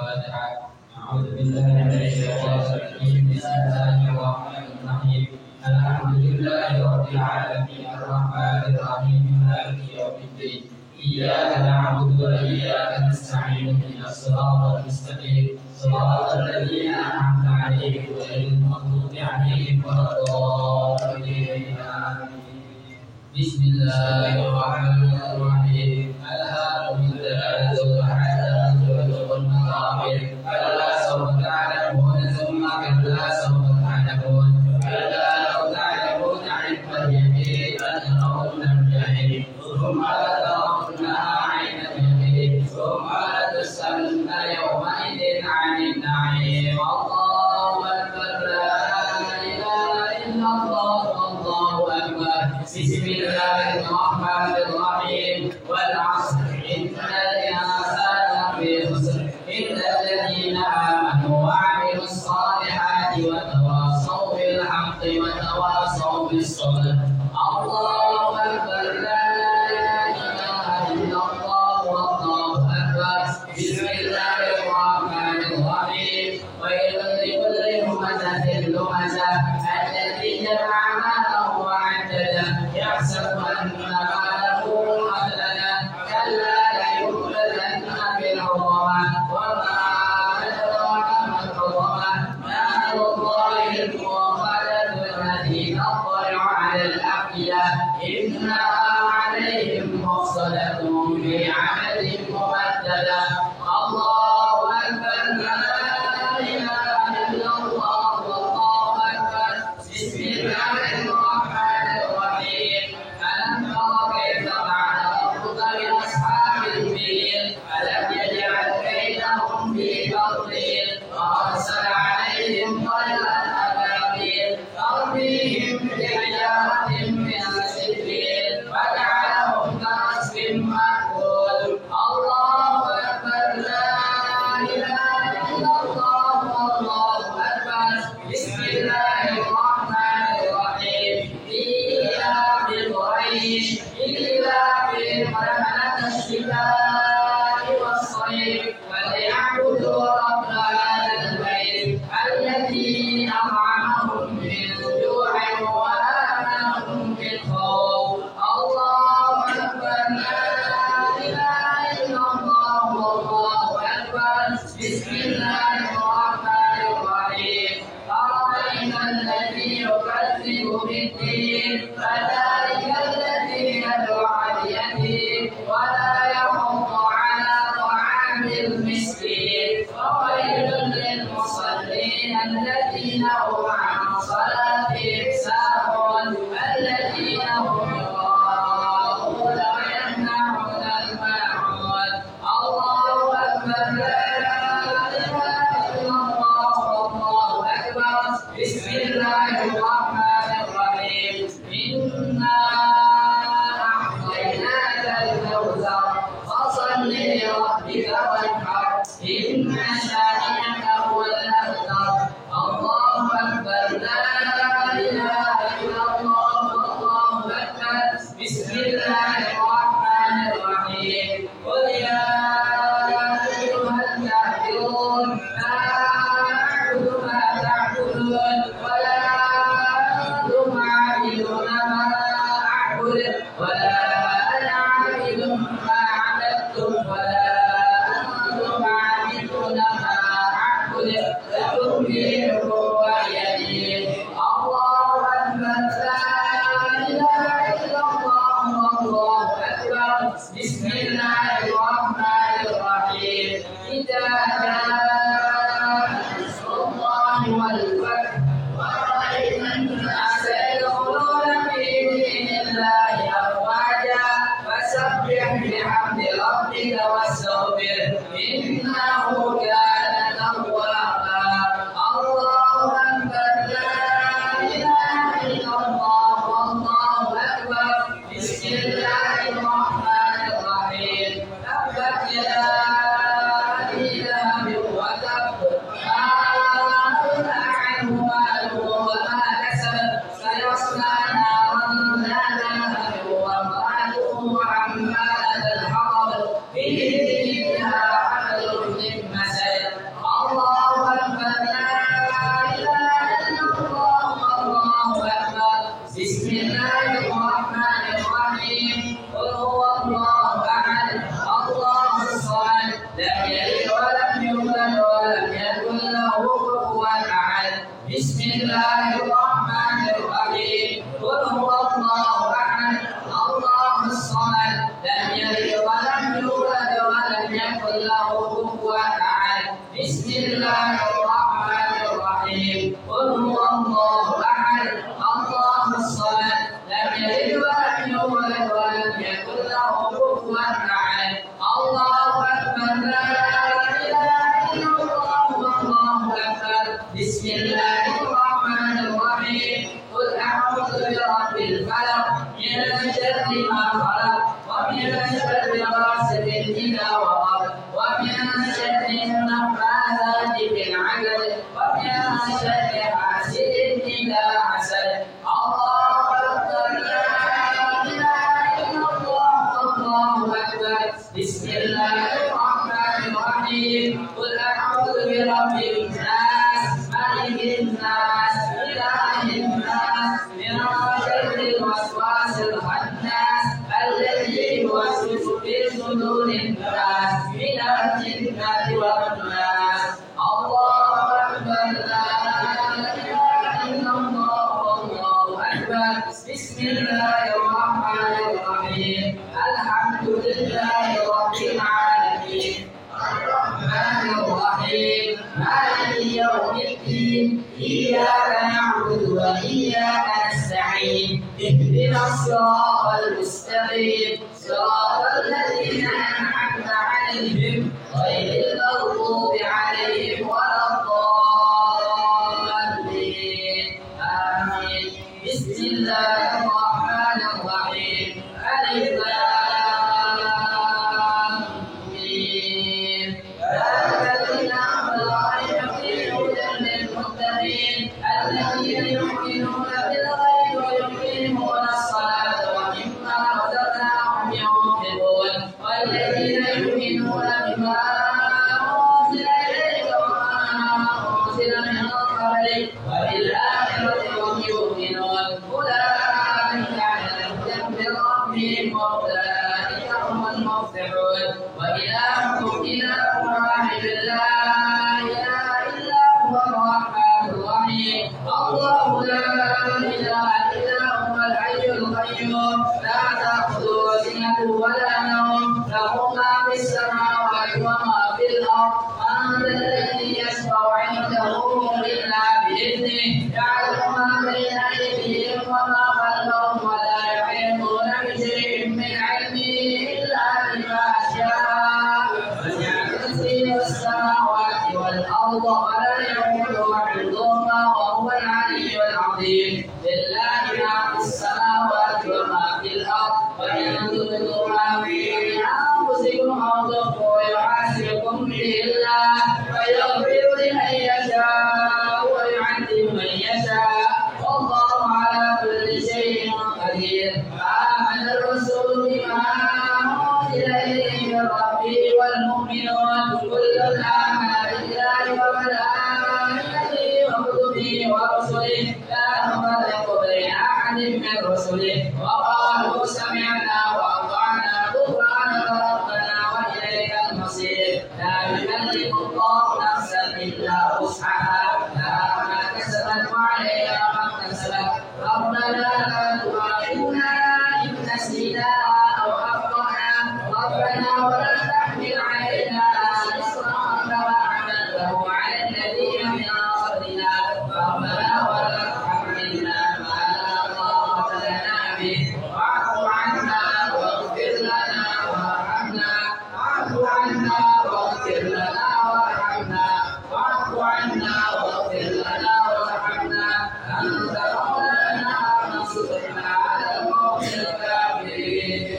الفاتحة. أعوذ بالله من الشيطان الرجيم. بسم الله الرحمن الرحيم. الحمد لله رب العالمين الرحمن الرحيم مالك يوم الدين. إياك نعبد وإياك نستعين اهدنا الصراط المستقيم صراط الذين أنعمت عليهم غير المغضوب عليهم ولا الضالين. بسم الله الرحمن الرحيم. ألهاكم التكاثر حتى زرتم المقابر كلا سوف تعلمون ثم كلا سوف تعلمون كلا لو تعلمون علم اليقين لترون الجحيم ثم لترونها عين اليقين ثم لتسألن يومئذ عن النعيم. الله أكبر لا إله إلا الله والله أكبر. بسم الله الرحمن الرحيم. والعصر إن الإنسان لفي خسر إلا الذين آمنوا وعملوا الصالحات وتواصوا بالحق وتواصوا بالصبر. الله أكبر لا إله إلا الله والله أكبر. بسم الله الرحمن الرحيم. ويل لكل همزة لمزة الذي جمع ماله وعدده يحسب أن ماله أخلده كلا لينبذن في الحطمة وما أدراك ما الحطمة نار الله الموقدة التي تطلع على الأفئدة إنها عليهم مؤصدة في عمد ممددة. الله أكبر لا إله إلا الله والله أكبر. بسم الله الرحمن الرحيم. ألم تر كيف فعل ربك بأصحاب الفيل ألم يجعل كيدهم في تضليل وأرسل عليهم طيرا أبابيل ترميهم بحجارة من سجيل فجعلهم كعصف مأكول. الله أكبر لا إله إلا الله والله أكبر. بسم الله الرحمن الرحيم. إيلاف قريش إيلافهم رحلة الشتاء والصيف فليعبدوا رب هذا البيت الذي أطعمهم من جوع وآمنهم من خوف. الله أكبر لا إله إلا الله والله أكبر. بسم الله الرحمن الرحيم. أرأيت الذي يكذب بالدين فذلك الذي يدعو اليتيم ولا يحض على طعام المسكين وويل للمصلين الذين هم عن صلاتهم ساهون الذين هم يراءون ويمنعون الماعون. الله أكبر لا إله إلا الله والله أكبر. بسم الله الرحمن الرحيم. إنا أعطيناك الكوثر فصل لربك وانحر إن شانئك هو الأبتر. الله أكبر لا إله إلا الله والله أكبر. بسم الله الرحمن الرحيم. قل يا أيها الكافرون لا أعبد ما تعبدون ولا أنتم عابدون ما أعبد ولا أنا عابد ما عبدتم ولا أنتم عابدون ما أعبد لكم دينكم ولي دين. الله أكبر لا إله إلا الله والله أكبر. بسم الله الرحمن الرحيم. إذا جاء نصر الله والفتح ورأيت الناس يدخلون في دين الله أفواجا فسبح بحمد ربك واستغفره إنه كان توابا. الله أكبر لا إله إلا الله والله أكبر. بسم الله الرحمن الرحيم. تبت يدا أبي لهب لم يلد ولم يولد ولم يكن له كفوا أحد. بسم الله الرحمن الرحيم. قل هو الله أحد الله الصمد لم يلد ولم يولد ولم يكن له كفوا أحد. بسم الله الرحمن الرحيم. قل هو الله أحد الله الصمد لم يلد ولم يولد ولم يكن له كفوا أحد. الله أكبر لا إله إلا الله والله أكبر. بسم الله الرحمن الرحيم. قل أعوذ برب الفلق من شر ما خلق ومن شر غاسق إذا وقب ومن شر النفاثات في العقد ومن شر حاسد إذا حسد. الله أكبر لا إله إلا الله والله أكبر. بسم الله الرحمن الرحيم. قل أعوذ برب الناس ملك الناس إله الناس من شر الوسواس الخناس الذي يوسوس في صدور الناس من الجنة والناس. الله أكبر لا إله إلا الله والله أكبر. بسم الله الرحمن الرحيم. الحمد لله رب العالمين الرحمن الرحيم مالك يوم الدين إياك نعبد وإياك نستعين اهدنا الصراط المستقيم صراط الذين أنعمت عليهم غير المغضوب عليهم ولا الضالين آمين. بسم الله الرحمن الرحيم. ألف لام ميم ذلك الكتاب لا ريب فيه هدى للمتقين الذين يؤمنون بالغيب ويقيمون الصلاة ومما رزقناهم ينفقون والذين يؤمنون بما أنزل إليك وما أنزل من قبلك وبالآخرة هم يؤمنون أولئك على هدى من ربهم وأولئك هم المفلحون. وإلهكم إله واحد لا إله إلا هو الرحمن الرحيم. الله لا إله إلا هو الحي القيوم لا تأخذه سنة ولا نوم له ما في السماوات وما في الأرض. من ذا الذي يشفع عنده إلا بإذنه يعلم ما بين أيديهم وما خلفهم ولا يحيطون بشيء من علمه إلا بما شاء. وسع كرسيه السماوات والأرض ولا يؤوده حفظهما وهو العلي العظيم. لله ما في السماوات وما في الأرض وإن تبدوا ما في أنفسكم أو تخفوه يحاسبكم به الله فيغفر لمن يشاء ويعذب من يشاء والله على كل شيء قدير. آمن الرسول بما أنزل إليه من ربه والمؤمنون كل آمن بالله وملائكته وكتبه ورسله لا نفرق بين أحد من رسله وقالوا سمعنا وأطعنا غفرانك ربنا وإليك المصير. لا يكلف الله نفسا إلا وسعها لها ما كسبت وعليها ما اكتسبت. ربنا لا تؤاخذنا إن نسينا أو أخطأنا ربنا ولا تحمل علينا إصرا كما حملته على الذين من قبلنا ربنا ولا تحملنا ما لا طاقة لنا به واعف عنا واغفر لنا وارحمنا. واعف عنا واغفر لنا وارحمنا. واعف عنا واغفر لنا وارحمنا. أنت مولانا فانصرنا على القوم الكافرين.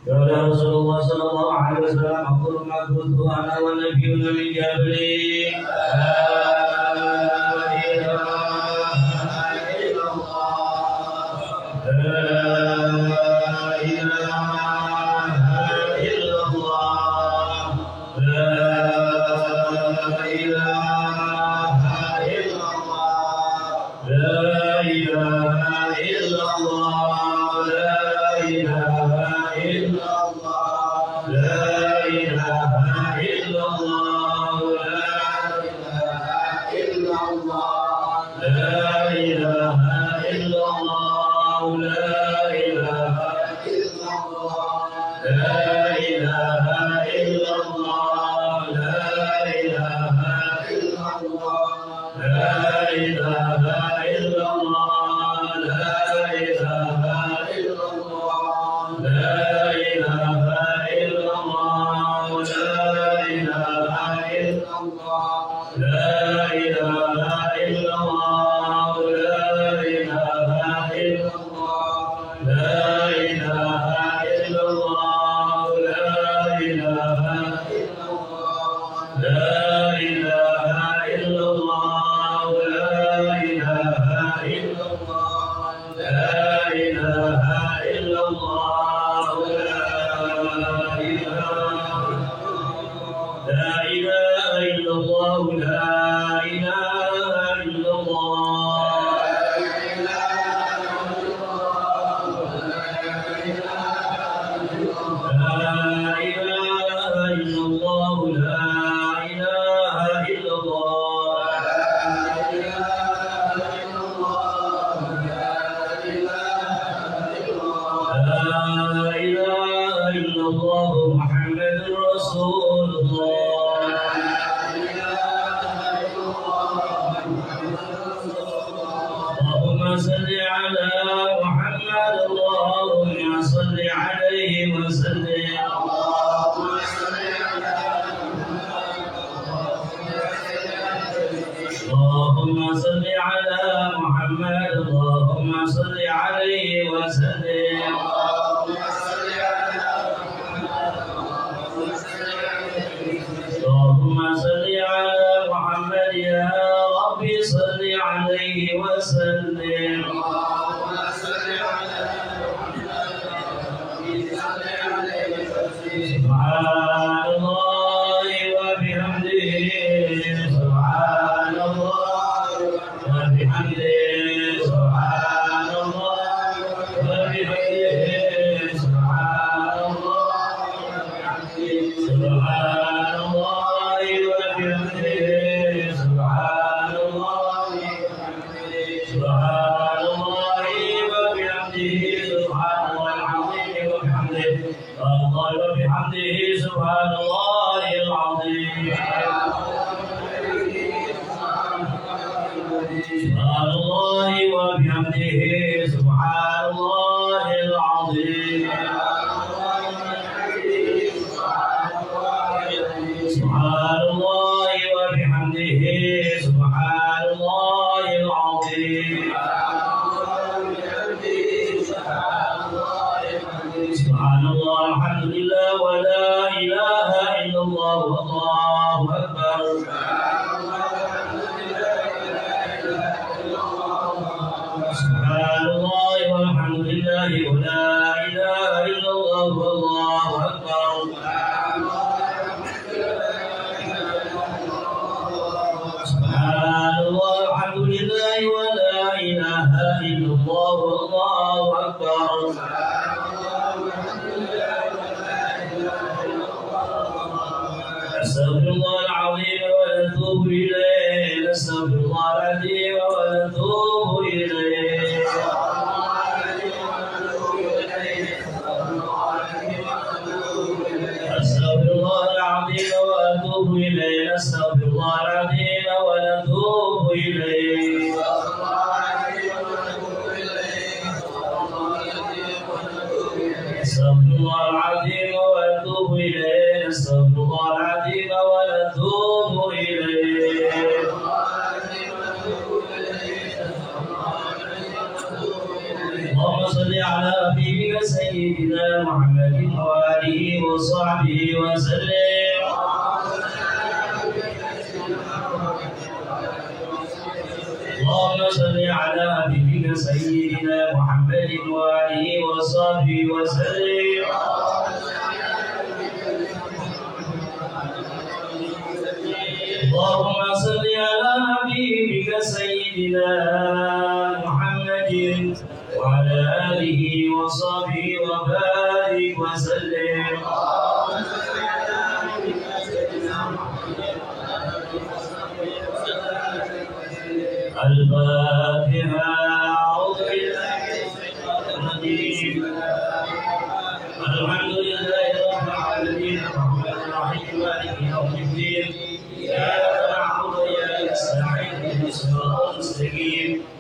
قال رسول الله صلى الله عليه وسلم أقول ما كنت أنا والنبيون من قبلي لا إله إلا الله لا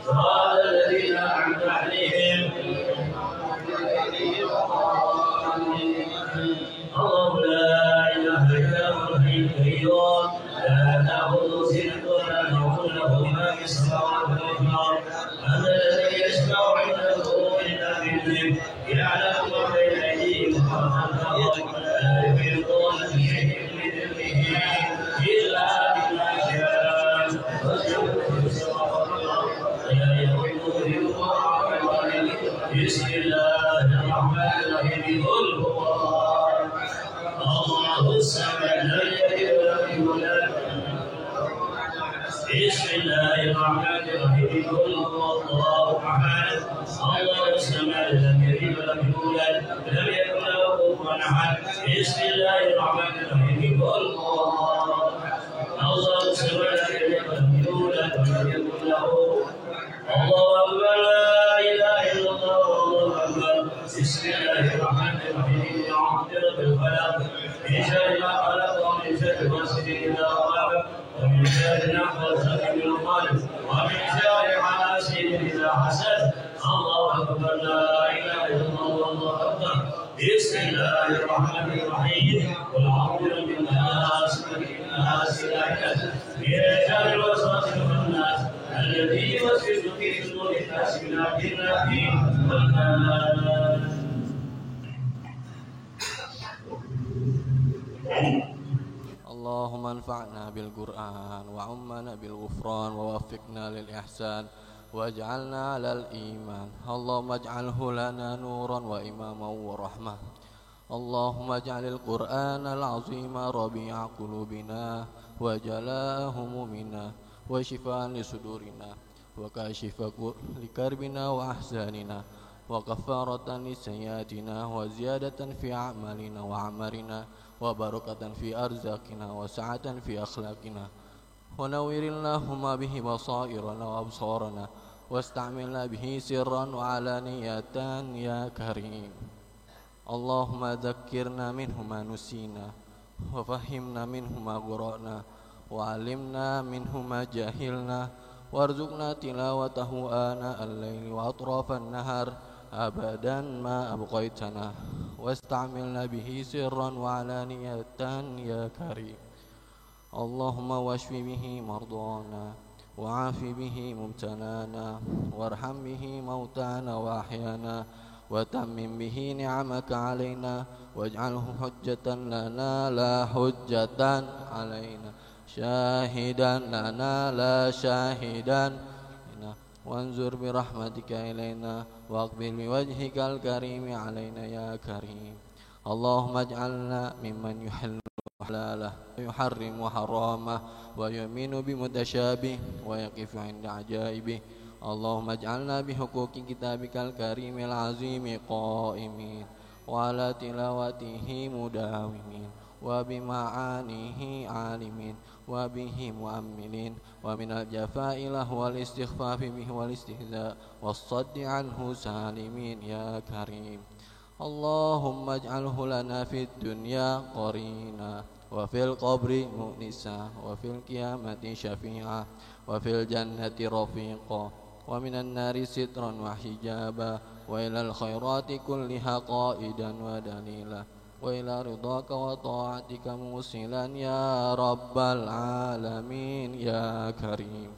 صراط الذين أنعمت عليهم يعلم ما بين أيديهم وما خلفهم لا يحيطون بشيء من علمه إلا بما شاء وسع السماوات والأرض ولا يحيطون بسم الله الرحمن الرحيم قل هو الله الصمد لم يلد ولم يولد بسم الله الرحمن الرحيم قل هو الله احد الله الصمد لم يلد ولم يولد لم يكن له كفوا احد بسم الله الرحمن الرحيم قل هو الله الصمد لم يلد ولم يولد ولم يكن له الله اكبر لا اله الا الله والله اكبر بسم الله الرحمن الرحيم الحمد لله بالفلق من شر ما خلق ومن شر غاسق اذا وقب ومن شر النفاثات في العقد ومن شر حاسد اذا حسد الله اكبر لا اله الا الله والله اكبر بسم الله الرحمن الرحيم قل اعوذ برب الناس ملك الناس اله الناس من شر الوسواس الخناس الذي يوسوس في صدور الناس من الجنة والناس. اللهم انفعنا بالقرآن وعمنا بالغفران ووفقنا للإحسان واجعلنا على الإيمان. اللهم اجعله لنا نورا وإماما ورحمة. اللهم اجعل القرآن العظيم ربيع قلوبنا وجلاء همومنا وشفاء لصدورنا وكاشف لكربنا وأحزاننا وكفارة لسيئاتنا وزيادة في أعمالنا وعمرنا وبركة في أرزاقنا وسعة في أخلاقنا ونور اللهم به بصائرنا وأبصارنا واستعملنا به سرا وعلانية يا كريم. اللهم ذكرنا منه ما نسينا وفهمنا منه ما قرأنا وعلمنا منه ما جهلنا وارزقنا تلاوته آناء الليل وأطراف النهار أبدا ما أبقيتنا واستعملنا به سرا وعلانية يا كريم. اللهم واشف به مرضانا وعاف به مبتلانا وارحم به موتانا وأحيانا وتمم به نعمك علينا واجعله حجة لنا لا حجة علينا شاهدا لنا لا شاهدا لنا وانظر برحمتك إلينا واقبل بوجهك الكريم علينا يا كريم. اللهم اجعلنا ممن يحل حلاله ويحرم حرامه ويؤمن بمتشابه ويقف عند عجائبه. اللهم اجعلنا بحقوق كتابك الكريم العظيم قائمين وعلى تلاوته مداومين وبمعانيه عالمين وبه مؤملين ومن الجفاء له والاستخفاف به والاستهزاء والصد عنه سالمين يا كريم. اللهم اجعله لنا في الدنيا قرينا وفي القبر مؤنسا وفي القيامة شفيعا وفي الجنة رفيقا ومن النار سترا وحجابا وإلى الخيرات كلها قائدا ودليلا وإلى رضاك وطاعتك موصلا يا رب العالمين يا كريم.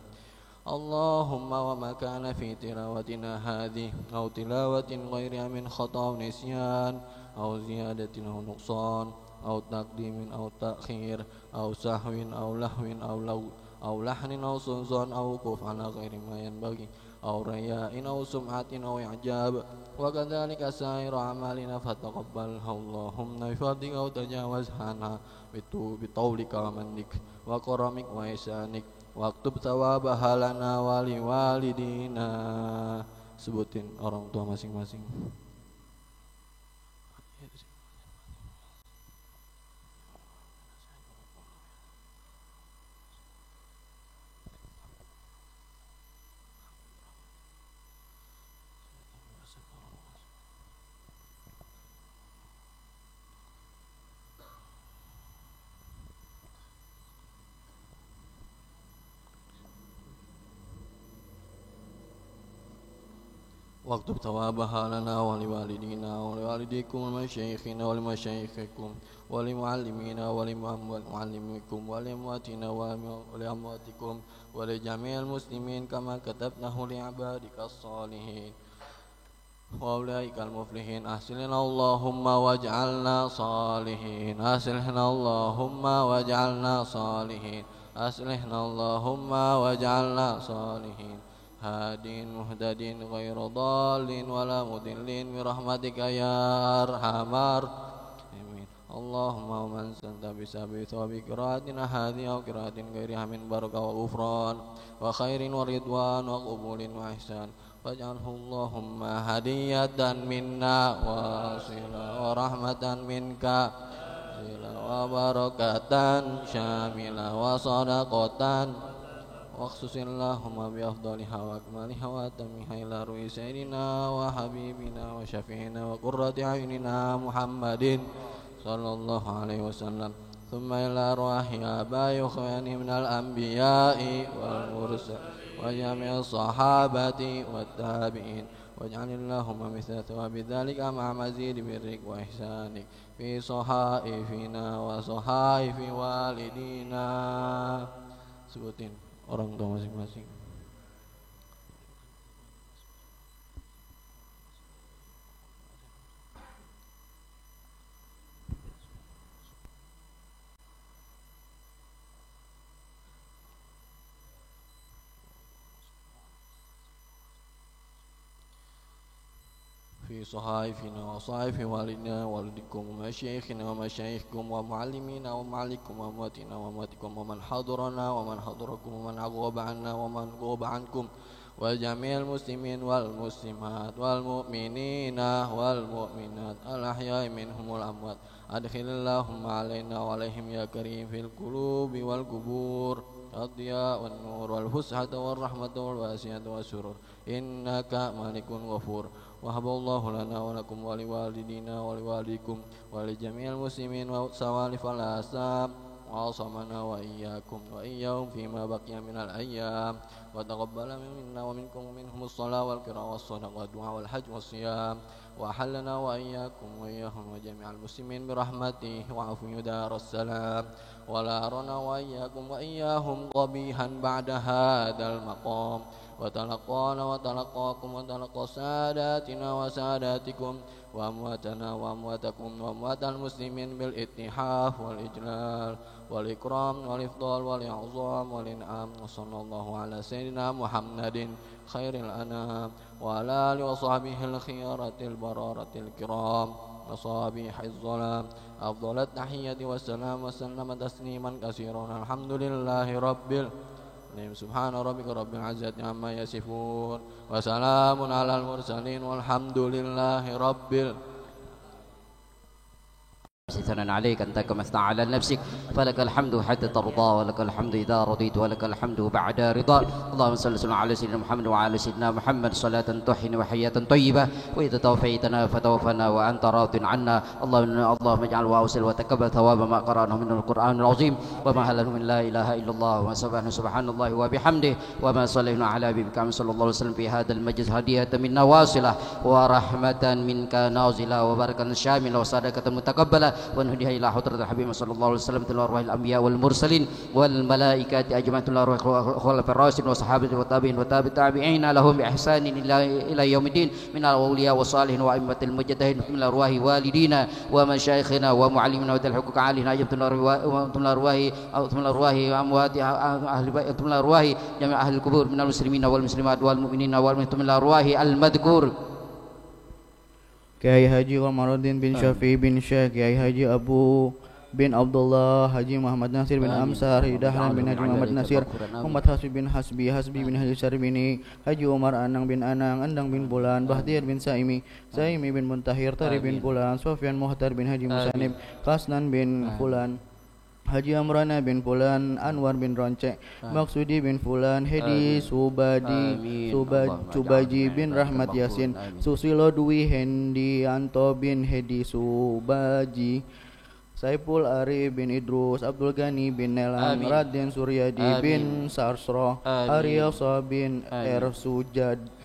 اللهم وما كان في تلاوتنا هذه أو تلاوة غيرها من خطأ أو نسيان أو زيادة أو نقصان أو تقديم أو تأخير أو سهو أو لهو أو لحن أو سنزان أو وقوف على غير ما ينبغي أو رياء أو سمعة أو إعجاب وكذلك سائر أعمالنا فتقبلها اللهم بفضلك وتجاوز عنها بطولك ومنك وكرمك وإحسانك واكتب ثوابها لنا waliwalidina. Sebutin orang tua masing-masing. واكتب ثوابها لنا ولوالدينا ولوالديكم ولمشايخنا ولمشايخكم ولمعلمينا ولمعلمكم ولأمواتنا ولأمواتكم ولجميع المسلمين كما كتبناه لعبادك الصالحين. وأولئك المفلحين أحسننا اللهم واجعلنا صالحين أصلحنا اللهم واجعلنا صالحين أصلحنا اللهم واجعلنا صالحين هادين مهتدين غير ضالين ولا مضلين برحمتك يا أرحم الراحمين اللهم ومن سنت بسبب ثواب قراءتنا هذه أو قراءة غيرها من بركة وغفران وخير ورضوان وقبول وإحسان واجعله اللهم هدية منا واصلة ورحمة منك وبركة شاملة وصدقة واخصص اللهم بأفضلها وأكملها وأتمها إلى روح سيدنا وحبيبنا وشفيعنا وقرة أعيننا محمد صلى الله عليه وسلم ثم إلى أرواح آبائي وإخواني من الأنبياء والمرسلين وجميع الصحابة والتابعين واجعل اللهم مثل ثواب ذلك مع مزيد برك وإحسانك في صحائفنا وصحائف والدينا. Sebutin orang tua masing-masing. في صحائفنا وصحائف والدنا والدكم ومشايخنا ومشايخكم ومعلمينا ومعلمكم وأمواتنا وأمواتكم ومن حضرنا ومن حضركم ومن غاب عنا ومن غاب عنكم وجميع المسلمين والمسلمات والمؤمنين والمؤمنات الأحياء منهم والأموات أدخل اللهم علينا وعليهم يا كريم في القلوب والقبور الضياء والنور والفسحة والرحمة والواسعة والسرور إنك مالك غفور وهب الله لنا ولكم ولوالدينا ولوالديكم ولجميع المسلمين وسوالف الأسام وعصمنا وإياكم وإياهم فيما بقي من الأيام وتقبل منا ومنكم ومنهم الصلاة والقراءة والصدقة والدعاء والحج والصيام وأحلنا وإياكم وإياهم وجميع المسلمين برحمته وعفو دار السلام ولا أرنا وإياكم وإياهم قبيحا بعد هذا المقام وتلقانا وتلقاكم وتلقى ساداتنا وساداتكم وأمواتنا وأمواتكم وأموات المسلمين بالاتحاف والإجلال والإكرام والإفضال والإعظام والإنعام وصلى الله على سيدنا محمد خير الأنام وعلى آله وصحبه الخيارة البرارة الكرام وصابيح الظلام أفضل التحية والسلام وسلم تسليما كثيرا الحمد لله رب العالمين سبحان ربك رب العزة عما يصفون وسلام على المرسلين والحمد لله رب العالمين. ثناء عليك أنت كما أثنى على نفسك فلك الحمد حتى ترضى ولك الحمد إذا رضيت ولك الحمد بعد رضا. اللهم صل وسلم على سيدنا محمد وعلى سيدنا محمد صلاة تحيي وحياة طيبة وإذا توفيتنا فتوفنا وأنت راض عنا. اللهم اجعل واوصل وتقبل ثواب ما قرأناه من القرآن العظيم وما هله من لا إله إلا الله وسبحان الله وبحمده وما صلينا على حبيبك صلى الله عليه وسلم في هذا المجلس هدية منا واصلة ورحمة منك نازلة وبركة شاملة وصدقة متقبلة ونهديها إلى حضرة الحبيب صلى الله عليه وسلم تلو أرواح الأنبياء والمرسلين والملائكة أجمعين تلو أرواح الخلفاء الراشدين والصحابة والتابعين والتابعين لهم بإحسان إلى يوم الدين من الأولياء والصالحين وأئمة المجتهدين من أرواح والدينا ومشايخنا ومعلمنا وذي الحقوق علينا تلو أرواح أموات تلو أرواح جميع أهل القبور من المسلمين والمسلمات والمؤمنين والمؤمنات من أرواح المذكور Kiai Haji Komarudin bin Syafi bin Syekh, Kiai Haji Abu bin Abdullah, Haji Muhammad Nasir bin Amsar, Dahlan bin Haji Muhammad Nasir, Muhammad Hasbi bin Hasbi, Hasbi bin Haji Syarbini, Haji Umar Anang bin Anang, Andang bin Bulan, Bahtiar bin Saimi, Saimi bin Muntahir, Tari bin Bulan, Sofyan Muhtar bin Haji Musanib, Kasnan bin Fulan, Haji Amrana bin Fulan, Anwar bin Roncek, Maksudi bin Fulan, Hedi Subaji bin Rahmat Yasin, Susilo Dwi Hendianto bin Hedi Subaji, Saipul Arif bin Idrus, Abdul Ghani bin Nelan, Raden Suryadi bin Sarsro, Ariyasa bin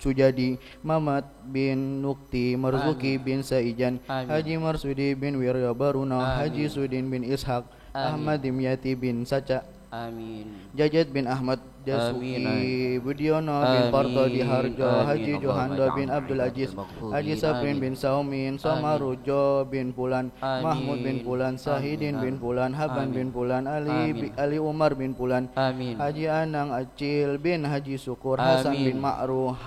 Sujadi, Mamat bin Nukti, Marzuki bin Saijan, Haji Marsudi bin Wirya Baruna, Haji Sudin bin Ishaq, Ahmad Dimyati bin Saca, Jajat bin Ahmad Jasuki Budiono bin Parto Diharjo, Haji Johando bin Abdul Aziz, Haji Saprin bin Saumin, Somarujo bin Pulan, Mahmud bin Pulan, Sahidin bin Pulan, Haban bin Pulan, Ali Umar bin Pulan, Haji Anang Acil bin Haji Syukur, Hasan bin Ma'ruf,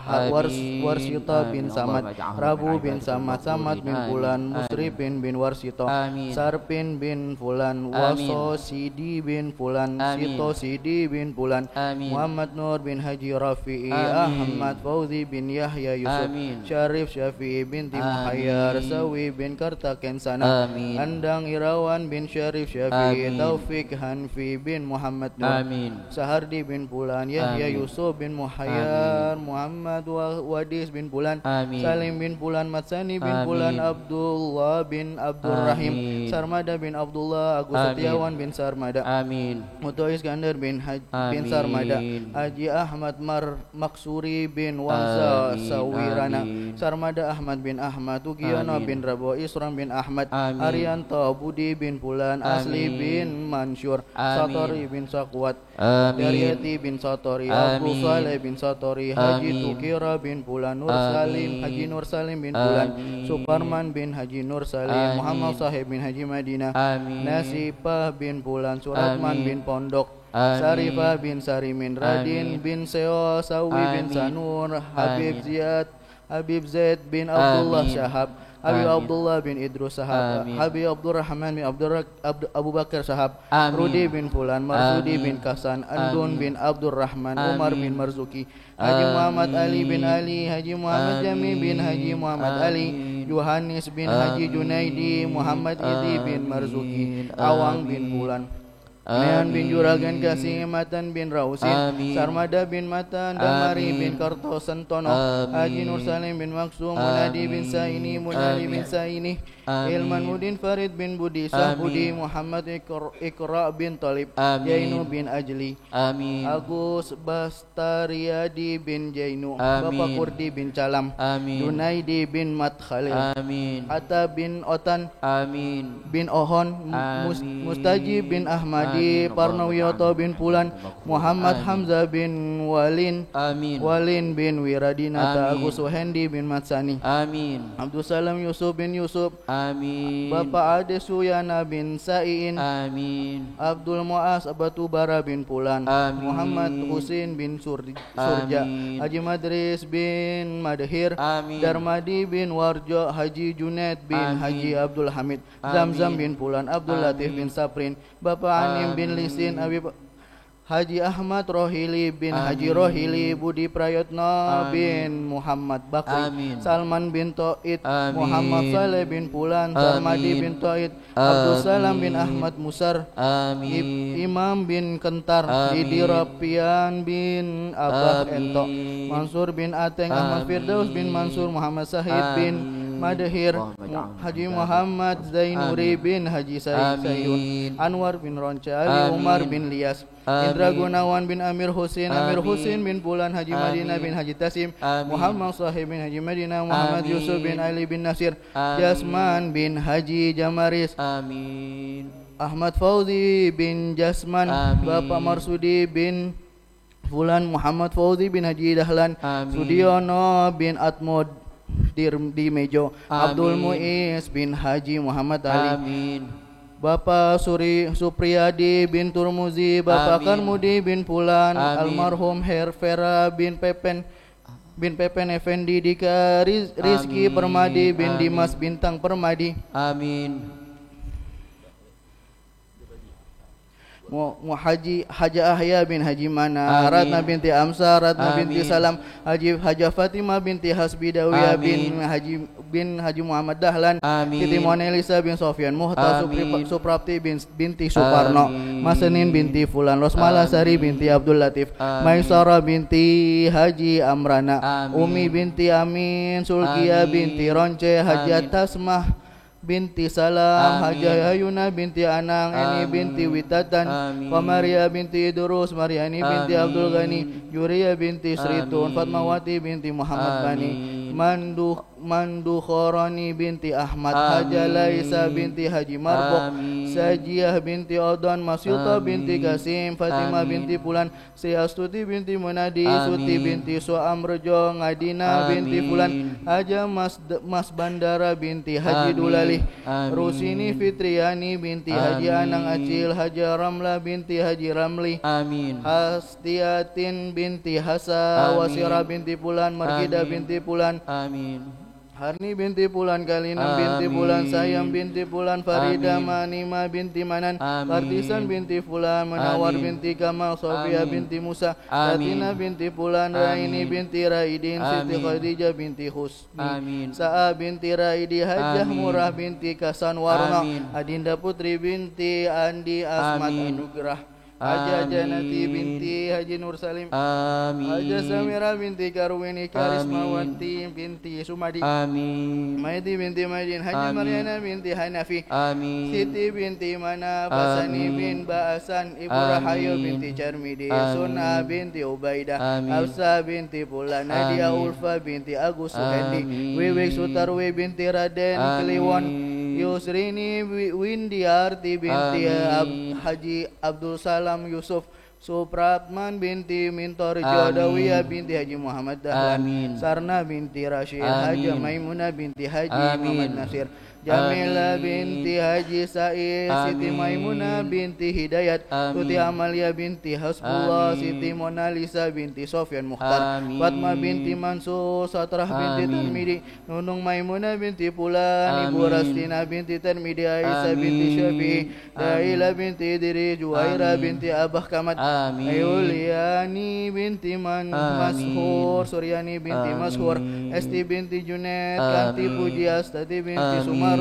Warsito bin Samad, Rabu bin Samad, Samad bin Pulan, Musrifin bin Warsito, Sarpin bin Pulan, Waso Sidi bin Pulan, Sito Sidi bin Pulan, Muhammad Nur bin Haji Rafi'i, Ahmad Fauzi bin Yahya Yusuf, Syarif Syafi'i binti Muhayyar, Sawi bin Karta Kensana, Andang Irawan bin Syarif Syafi'i, Taufik Hanfi bin Muhammad Nur, Sahardi bin Pulan, Yahya Yusuf bin Muhayyar, Muhammad Wadis bin Pulan, Salim bin Pulan, Matsani bin Pulan, Abdullah bin Abdurrahim, Sarmada bin Abdullah, Agus Setiawan bin Sarmada, Muto Iskandar bin Sarmada, Haji Ahmad Maksuri bin Wangsa Sawirana, Sarmada Ahmad bin Ahmad, Tugiono bin Rabo, Isram bin Ahmad, Arianto Budi bin Pulan, Asli bin Mansur, Satori bin Sakwat, Daryati bin Satori, Abu Saleh bin Satori, Haji Tukira bin Pulan, Haji Nur Salim bin Pulan, Suparman bin Haji Nur Salim, Muhammad Sahib bin Haji Madinah, Nasipah bin Pulan, Suratman bin Pondok, Sarifah bin Sarimin, Radin bin Seo, Sawi bin Sanur, Habib Zaid bin Abdullah Syahab, Habib Abdullah bin Idrus Sahab, Habib Abdurrahman bin Abu Bakar Sahab, Rudi bin Pulan, Marsudi bin Kasan, Andun bin Abdurrahman, Umar bin Marzuki, Haji Muhammad Ali bin Ali, Haji Muhammad Jami bin Haji Muhammad Ali, Yohanes bin Haji Junaidi, Muhammad Idi bin Marzuki, Awang bin Pulan, Mean bin Juragan, Kasih Matan bin Rausin, Sarmada bin Matan, Damari bin Karto Sentono, Haji Nur Salim bin Maksum, Munadi bin Saini, Munadi bin Saini, Ilman Mudin Farid bin Budi, Sahbudi, Muhammad Iqra bin Talib, Jainu bin Ajli, Agus Bastariadi bin Jainu, Bapak Kurdi bin Calam, Junaidi bin Mat Khalil, Atta bin Otan, bin Ohon, Mustajib bin Ahmad, Parnawiyoto bin Pulan, Muhammad Hamzah bin Walin, Walin bin Wiradinata, Agus Suhendi bin Matsani, Abdul Salam Yusuf bin Yusuf, Bapak Ade Suyana bin Sa'iin, Abdul Mu'az Batubara bin Pulan, Muhammad Husin bin Surja, Haji Madris bin Madhir, Darmadi bin Warjo, Haji Junaid bin Haji Abdul Hamid, Zamzam bin Pulan, Abdul Latif bin Saprin, Bapak Ani bin Lisin, Haji Ahmad Rohili bin Haji Rohili, Budi Prayotno bin Muhammad Bakri, Salman bin Toid, Muhammad Saleh bin Pulan, Sarmadi bin Toid, Abdul Salam bin Ahmad Musar, Imam bin Kentar, Didi Rapian bin Abah Ento, Mansur bin Ateng, Ahmad Firdaus bin Mansur, Muhammad Sahid bin Madhir, Haji Muhammad Zainuri bin Haji Sayyun, Anwar bin Ronca, Ali Umar bin Lias, Indra Gunawan bin Amir Husin, Amir Husin bin Pulan, Haji Madinah bin Haji Tasim, Muhammad Sahib bin Haji Madinah, Muhammad Yusuf bin Ali bin Nasir, Jasman bin Haji Jamaris, Ahmad Fauzi bin Jasman, Bapak Marsudi bin Fulan, Muhammad Fauzi bin Haji Dahlan, Sudiono bin Atmod di Mejo, Abdul Muiz bin Haji Muhammad Ali, Bapak Supriyadi bin Turmuzi, Bapak Karmudi bin Pulan, almarhum Herfera bin Pepen Effendi Dika, Rizki Permadi bin Dimas Bintang Permadi, Haji Ahya bin Haji Mana, Ratna binti Amsa, Ratna binti Salam, Haji Fatimah binti Hasbi Dawiyah bin Haji Muhammad Dahlan, Siti Monelisa bin Sofyan Muhta, Suprapti binti Suparno, Masenin binti Fulan, Rosmala Sari binti Abdul Latif, Maisara binti Haji Amrana, Umi binti Amin, Sulkia binti Ronce, Haji Tasmah binti Salam, Haji Hayuna binti Anang, Eni binti Witatan, Maria binti Idrus, Mariani binti Abdul Ghani, Yuria binti Sritun, Fatmawati binti Muhammad Bani, Mandukharani binti Ahmad, Haja Laisa binti Haji Marbok, Sajiah binti Odon, Masyuta binti Kasim, Fatimah binti Pulan, Sri Astuti binti Munadi, Suti binti Suamrejo, Ngadina binti Pulan, Haja Mas Bandara binti Haji Dulalih, Rusini Fitriani binti Haji Anang Acil, Haja Ramla binti Haji Ramli, Hastiatin binti Hasa, Wasira binti Pulan, Margida binti Pulan, Harni binti Pulan, Kalina binti Pulan, Sayang binti Pulan, Farida Manima binti Manan, Partisan binti Pulan, Menawar binti Kamal, Sofia binti Musa, Latina binti Pulan, Raini binti Raidin, Siti Khadijah binti Husni, Sa'a binti Raidi, Hajah Murah binti Kasan Warna, Adinda Putri binti Andi Asmat Anugrah, Haja Janati binti Haji Nur Salim, Haja Samira binti Karwini Karismawati binti Sumadi, Maiti binti Maidin, Haji Maryana binti Hanafi, Siti binti Manaf, Hasani bin Ba'asan, Ibu Rahayu binti Charmidi, Sunnah binti Ubaidah, Hafsa binti Pulan, Nadia Ulfa binti Agus Suhendi, Wiwik Sutarwi binti Raden Kliwon, Yusrini Windiarti binti Haji Abdul Salam Yusuf, Supratman binti Mintor Jodawiyah binti Haji Muhammad Dahlan, Sarna binti Rashid, Haji Maimunah binti Haji Muhammad Nasir, Jamila binti Haji Sa'id, Siti Maimunah binti Hidayat, Tuti Amalia binti Hasbullah, Siti Mona Lisa binti Sofyan Mukhtar, Fatma binti Mansur, Satrah binti Tarmidi, Nunung Maimunah binti Pulan, Ibu Rastina binti Tarmidi, Aisyah binti Syafi'i, Daila binti Idri, Juwaira binti Abah Kamat, Ayuliani binti Mashur, Suryani binti Mashur, Esti binti Junaid, Kanti Puji Astati binti Sumar,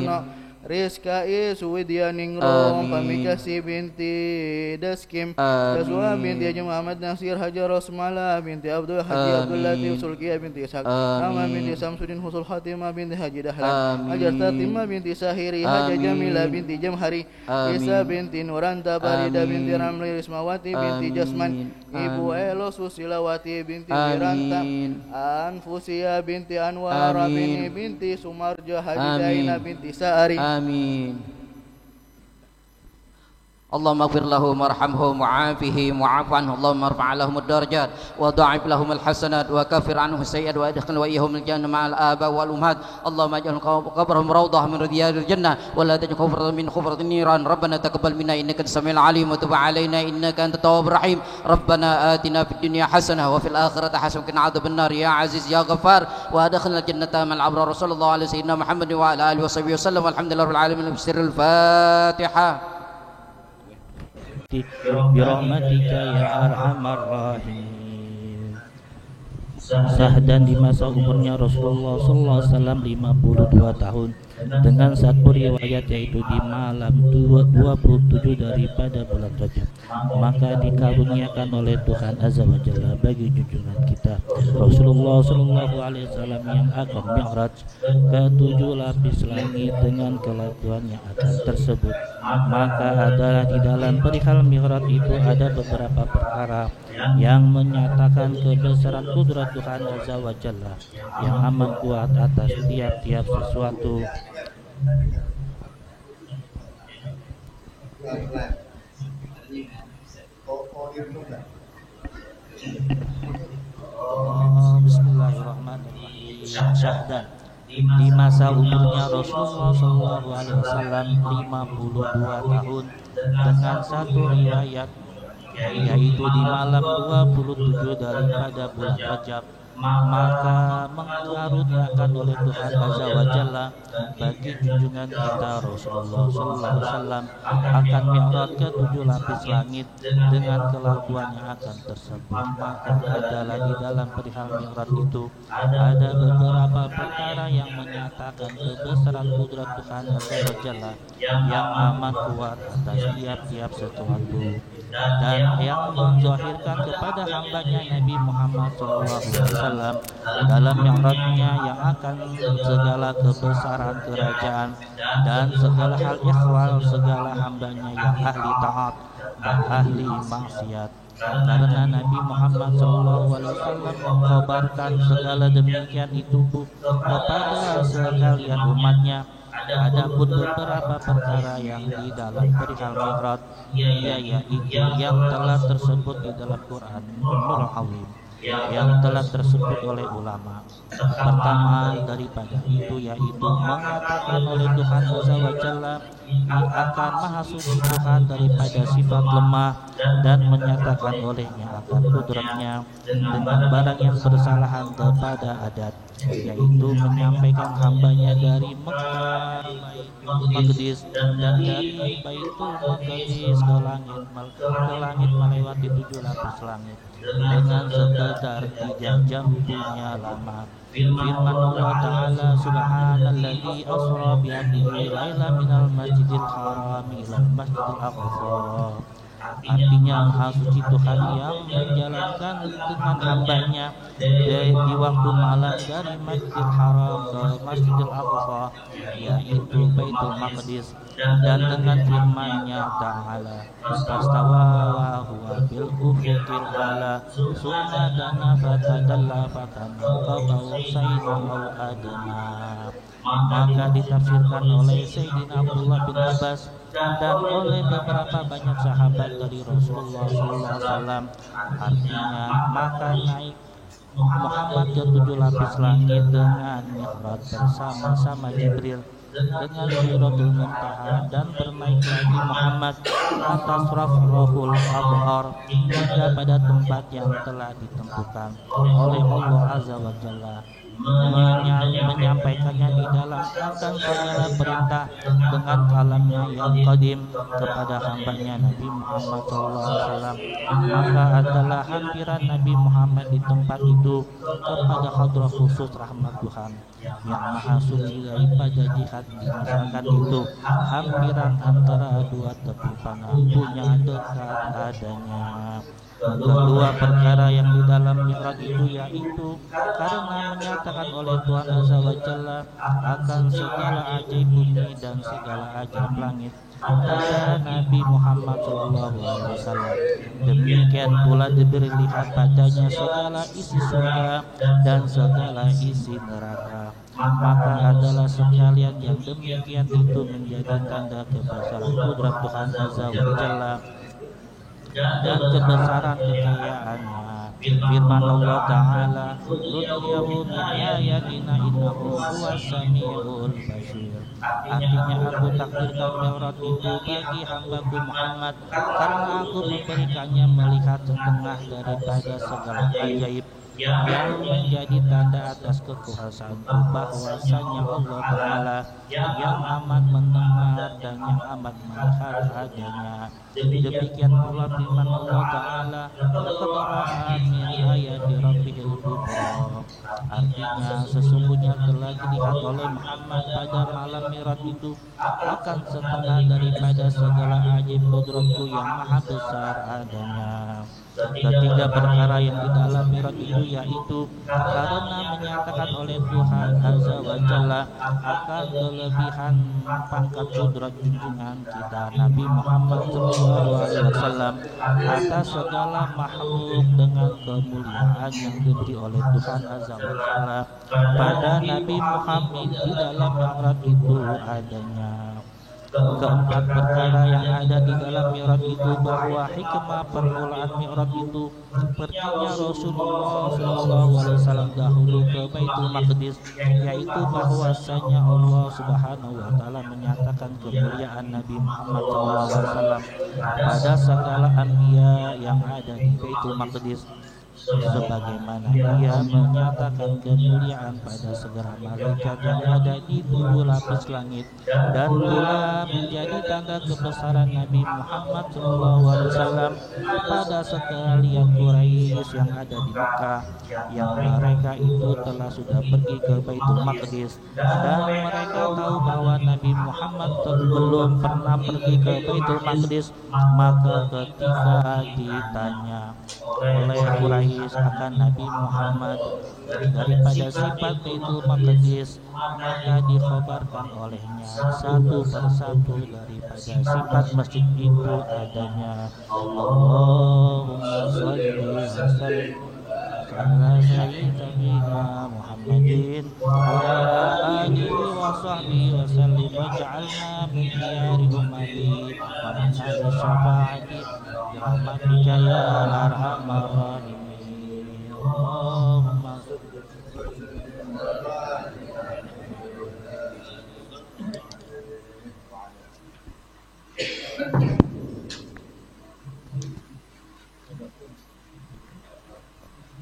Rizka Iswidya Ningrum, Pamikasi binti Daskim, Kaswa binti Haji Muhammad Nasir, Hajar Rosmala binti Abdul Haji Abdul Latif, Sulkiyah binti Ishaq, Rama binti Samsudin, Husul Khatimah binti Haji Dahlan, Hajar Tatimah binti Sahiri, Hajar Jamila binti Jamhari, Isa binti Nuranta, Barida binti Ramli, Rismawati binti Jasman, Ibu Elo Susilawati binti Wiranta, Anfusia binti Anwar, Rabini binti Sumarja, Haji Daina binti Sa'ari. Amin. Allahumma ighfir lahum warhamhum wa'afihi wa'afan, Allahumma irfa' lahum ad-darajat wa dha'if lahum al-hasanat wa kaffir anhum as-sayyi'at wa adkhil wa iyyahum al-jannah ma'al aba wal ummahat. Allahumma ij'al qabrahum rawdah min riyadil jannah wa la taj'al qabrahum min khufratin niran. Rabbana taqabbal minna innaka antas samiul alim wa tub 'alaina innaka antat tawwabur rahim. Rabbana atina fid dunya hasanah wa fil akhirati hasanah wa qina adzabannar ya aziz ya ghaffar wa adkhilna al-jannata ma'al abrar. Sallallahu alaihi sayyidina Muhammad wa ala alihi wa sahbihi wasallam. Alhamdulillahi rabbil alamin. Bismillahil Fatihah. Birahmatika ya arhamar rahim. Sahdan di masa umurnya Rasulullah SAW 52 tahun dengan satu riwayat yaitu di malam 27 daripada bulan Rajab, maka dikaruniakan oleh Tuhan Azza wa Jalla bagi junjungan kita Rasulullah SAW yang akan mi'raj ke 7 lapis langit dengan kelakuan yang akan tersebut. Maka adalah di dalam perihal mi'raj itu ada beberapa perkara yang menyatakan kebesaran kudrat Tuhan Azza wa Jalla yang amat kuat atas tiap-tiap sesuatu. Bismillahirrahmanirrahim. Syahdan di masa umurnya Rasulullah SAW 52 tahun dengan satu riwayat yaitu di malam 27 daripada bulan Rajab, maka mengaruniakan oleh Tuhan Azza wa Jalla bagi junjungan kita Rasulullah SAW akan mi'raj ke 7 lapis langit dengan kelakuan yang akan tersebut. Maka adalah di dalam perihal mi'raj itu ada beberapa perkara yang menyatakan kebesaran kudrat Tuhan Azza wa Jalla yang amat kuat atas tiap-tiap sesuatu dan yang menzahirkan kepada hambanya Nabi Muhammad SAW dalam mi'rajnya yang akan segala kebesaran kerajaan dan segala hal ikhwal segala hambanya yang ahli taat dan ahli maksiat. karena Nabi Muhammad SAW mengkhabarkan segala demikian itu kepada sekalian umatnya. Adapun beberapa perkara yang di dalam perihal Mi'raj, yaitu yang telah tersebut di dalam Quran Nurul Azim, yang telah tersebut oleh ulama. Pertama daripada itu yaitu mengatakan oleh Tuhan Azza wa Jalla akan Maha Suci Tuhan daripada sifat lemah, dan menyatakan olehnya akan kudratnya dengan barang yang bersalahan kepada adat, yaitu menyampaikan hambanya dari Mekah Baitul Maqdis dan dari Baitul Maqdis ke langit melewati 7 lapis langit dengan sekedar 3 jam punya lama. Firman Allah Ta'ala, Subhanalladzi asra bi'abdihi laila minal masjidil haram ilal masjidil aqsa. Artinya Maha Suci Tuhan yang menjalankan dengan hambanya di waktu malam dari Masjidil Haram ke Masjidil Aqsa, yaitu Baitul Maqdis, dan dengan firman-Nya Ta'ala, Fastawa wa huwa bil ufuqil a'la summa dana fatadalla fakana qaba qausain aw adna. Maka ditafsirkan oleh Sayyidina Abdullah bin Abbas dan oleh beberapa banyak sahabat dari Rasulullah SAW. Artinya, maka naik Muhammad ke 7 lapis langit dengan mi'raj bersama-sama Jibril dengan Siratul Muntaha, dan bernaik lagi Muhammad atas Rafrahul Abhar hingga pada tempat yang telah ditentukan oleh Allah Azza wa Jalla, menyampaikannya di dalam akan segala perintah dengan kalamnya yang qadim kepada hambanya Nabi Muhammad SAW. Maka adalah hampiran Nabi Muhammad di tempat itu kepada hadrah khusus rahmat Tuhan yang Maha Suci daripada jihad, misalkan itu hampiran antara 2 tepi panah punya dekat adanya. Kedua perkara yang di dalam Mi'raj itu yaitu karena menyatakan oleh Tuhan Azza wa Jalla akan segala ajaib bumi dan segala ajaib langit pada Nabi Muhammad SAW. Demikian pula diberi lihat padanya segala isi surga dan segala isi neraka. Maka adalah sekalian yang demikian itu menjadi tanda kebesaran kudrat Tuhan Azza wa Jalla dan kebesaran kekayaannya. Firman Allah Ta'ala, Rudiyahu min ayatina innahu huwas sami'ul basir. Artinya, aku takdirkan Mi'raj itu bagi hambaku Muhammad karena aku memberikannya melihat setengah daripada segala ajaib yang menjadi tanda atas kekuasaanku, bahwasanya Allah Ta'ala yang amat mendengar dan yang amat melihat adanya. Demikian pula firman Allah Ta'ala, laqad min ayati rabbihil kubra. Artinya, sesungguhnya telah dilihat oleh Muhammad pada malam Mi'raj itu akan setengah daripada segala ajaib kudratku yang maha besar adanya. Ketiga perkara yang di dalam Mi'raj itu yaitu karena menyatakan oleh Tuhan Azza wa Jalla akan kelebihan pangkat kudrat junjungan kita Nabi Muhammad SAW atas segala makhluk dengan kemuliaan yang diberi oleh Tuhan Azza wa Jalla pada Nabi Muhammad di dalam Mi'raj itu adanya. Keempat perkara yang ada di dalam Mi'raj itu bahwa hikmah permulaan Mi'raj itu perginya Rasulullah SAW dahulu ke Baitul Maqdis, yaitu bahwasanya Allah Subhanahu wa Ta'ala menyatakan kemuliaan Nabi Muhammad SAW pada segala anbiya yang ada di Baitul Maqdis, sebagaimana Ia menyatakan kemuliaan pada segala malaikat yang ada di 7 lapis langit, dan pula menjadi tanda kebesaran Nabi Muhammad SAW pada sekalian Quraisy yang ada di Mekah, yang mereka itu telah sudah pergi ke Baitul Maqdis, dan mereka tahu bahwa Nabi Muhammad belum pernah pergi ke Baitul Maqdis. Maka ketika ditanya oleh Quraisy hadis akan Nabi Muhammad daripada sifat Baitul Maqdis, maka dikhabarkan olehnya satu persatu daripada sifat masjid itu adanya. Allahumma sholli wa sallim ala sayyidina Muhammadin wa ala alihi wa sahbihi wa sallim waj'alna min khiyari ummati wa min ahli syafa'ati bi rahmatika ya arhamar rahimin. Allahumma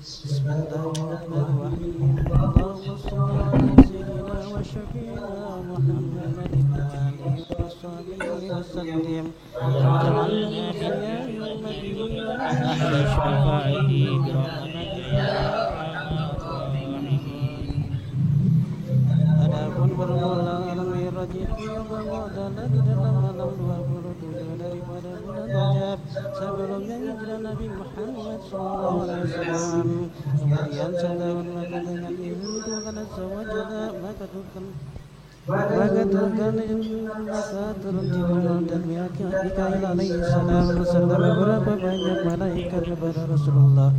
Bismillahirrahmanirrahim. Allahumma shalli ala sayyidina wa syafi'ina Muhammadin wa alihi wa sahbihi wa sallim waj'alna billahi ummati wa ahli syafa'ati bi rahmatika ya arhamar rahimin. Adapun bermula alam mirajid Allah adalah di dalam malam 27 daripada bulan Rajab sebelumnya hijrah Nabi Muhammad SAW. Kemudian setahun maka dengan itu karena sewajada maka turun Jibril dan Mikail alaihi salam beserta beberapa banyak malaikat kepada Rasulullah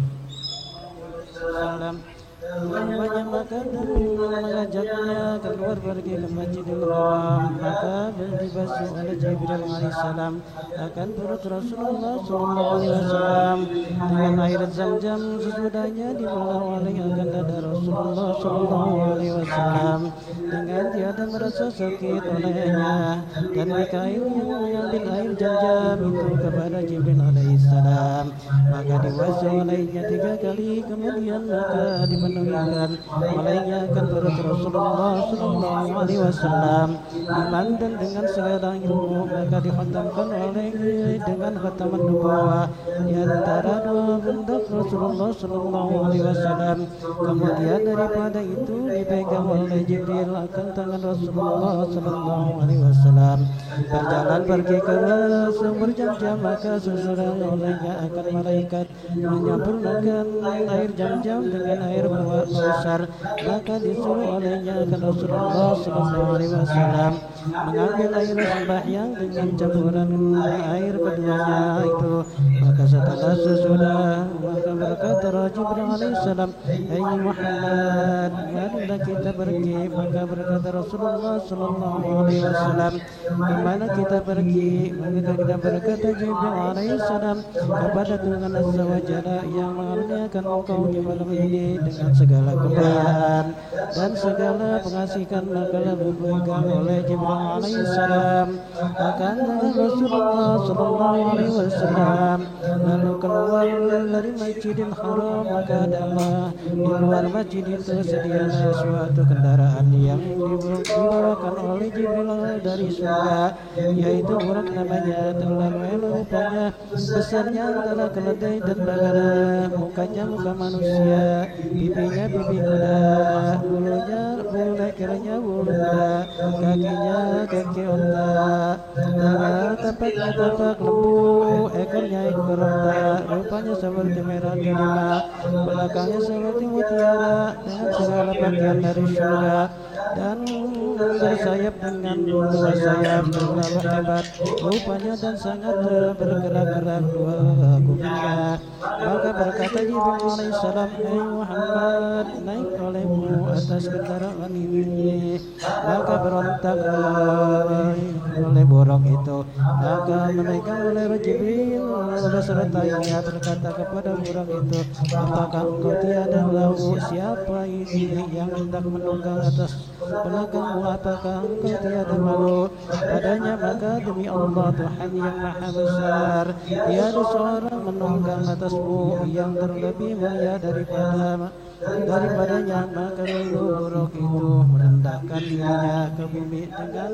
SAW. Banyak makan dan mengajaknya keluar pergi ke Masjidil Haram, maka dibasuh oleh Jibril alaihissalam akan perut Rasulullah SAW dengan air zam-zam sesudahnya dibawa oleh akan dada Rasulullah SAW dengan tiada merasa sakit olehnya, dan Mikail yang mengambil air zam-zam itu kepada Jibril alaihissalam, maka dibasuh olehnya 3 kali, kemudian maka dipenuhikan olehnya akan perut Rasulullah SAW iman dan dengan segala ilmu, maka dikhatamkan olehnya dengan khataman nubuwah di antara 2 pundak Rasulullah SAW. Kemudian daripada itu dipegang oleh Jibril akan tangan Rasulullah SAW berjalan pergi ke sumber Jam-Jam, maka sesudah olehnya akan malaikat menyampurnakan air Jam-Jam dengan air besar, maka disuruh olehnya akan Rasulullah SAW mengambil air sembahyang dengan campuran air keduanya itu. Maka setelah sesudah maka berkata Jibril alaihissalam, "Hai Muhammad, marilah kita pergi." Maka berkata Rasulullah SAW, "Kemana kita pergi?" Maka kita berkata Jibril alaihissalam kepada Tuhan Azza wa Jalla yang mengaruniakan engkau di malam ini dengan segala kebaikan dan segala pengasihan, maka lalu dipegang oleh Jibril alaihissalam akan Rasulullah SAW lalu keluar dari Masjidil Haram. Maka adalah di luar masjid itu sedialah suatu kendaraan yang dibawakan oleh Jibril dari surga, yaitu buruk namanya, terlalu rupanya besarnya antara keledai dan bagara, mukanya muka manusia, pipinya pipi kuda, bulunya bulu lehernya bulu kuda, kakinya kaki unta, tapaknya tapak lembu, ekornya ekor unta, rupanya seperti merah delima, belakangnya seperti mutiara dengan segala bagian dari surga, dan bersayap dengan 2 sayap terlalu hebat rupanya dan sangat bergerak-gerak 2 kupingnya. Maka berkata Jibril alaihissalam, "Hai Muhammad, naik olehmu atas kendaraan ini." Maka berontak oleh borok itu, maka memegang oleh Jibril besertanya berkata kepada borok itu, "Apakah engkau tiada tahu siapa ini yang hendak menunggang atas belakangmu? Apakah engkau tiada malu padanya?" Maka demi Allah Tuhan yang maha besar, tiada seorang menunggang atasmu yang terlebih mulia daripada daripadanya, maka dahulu buruk itu merendahkan dirinya ke bumi dengan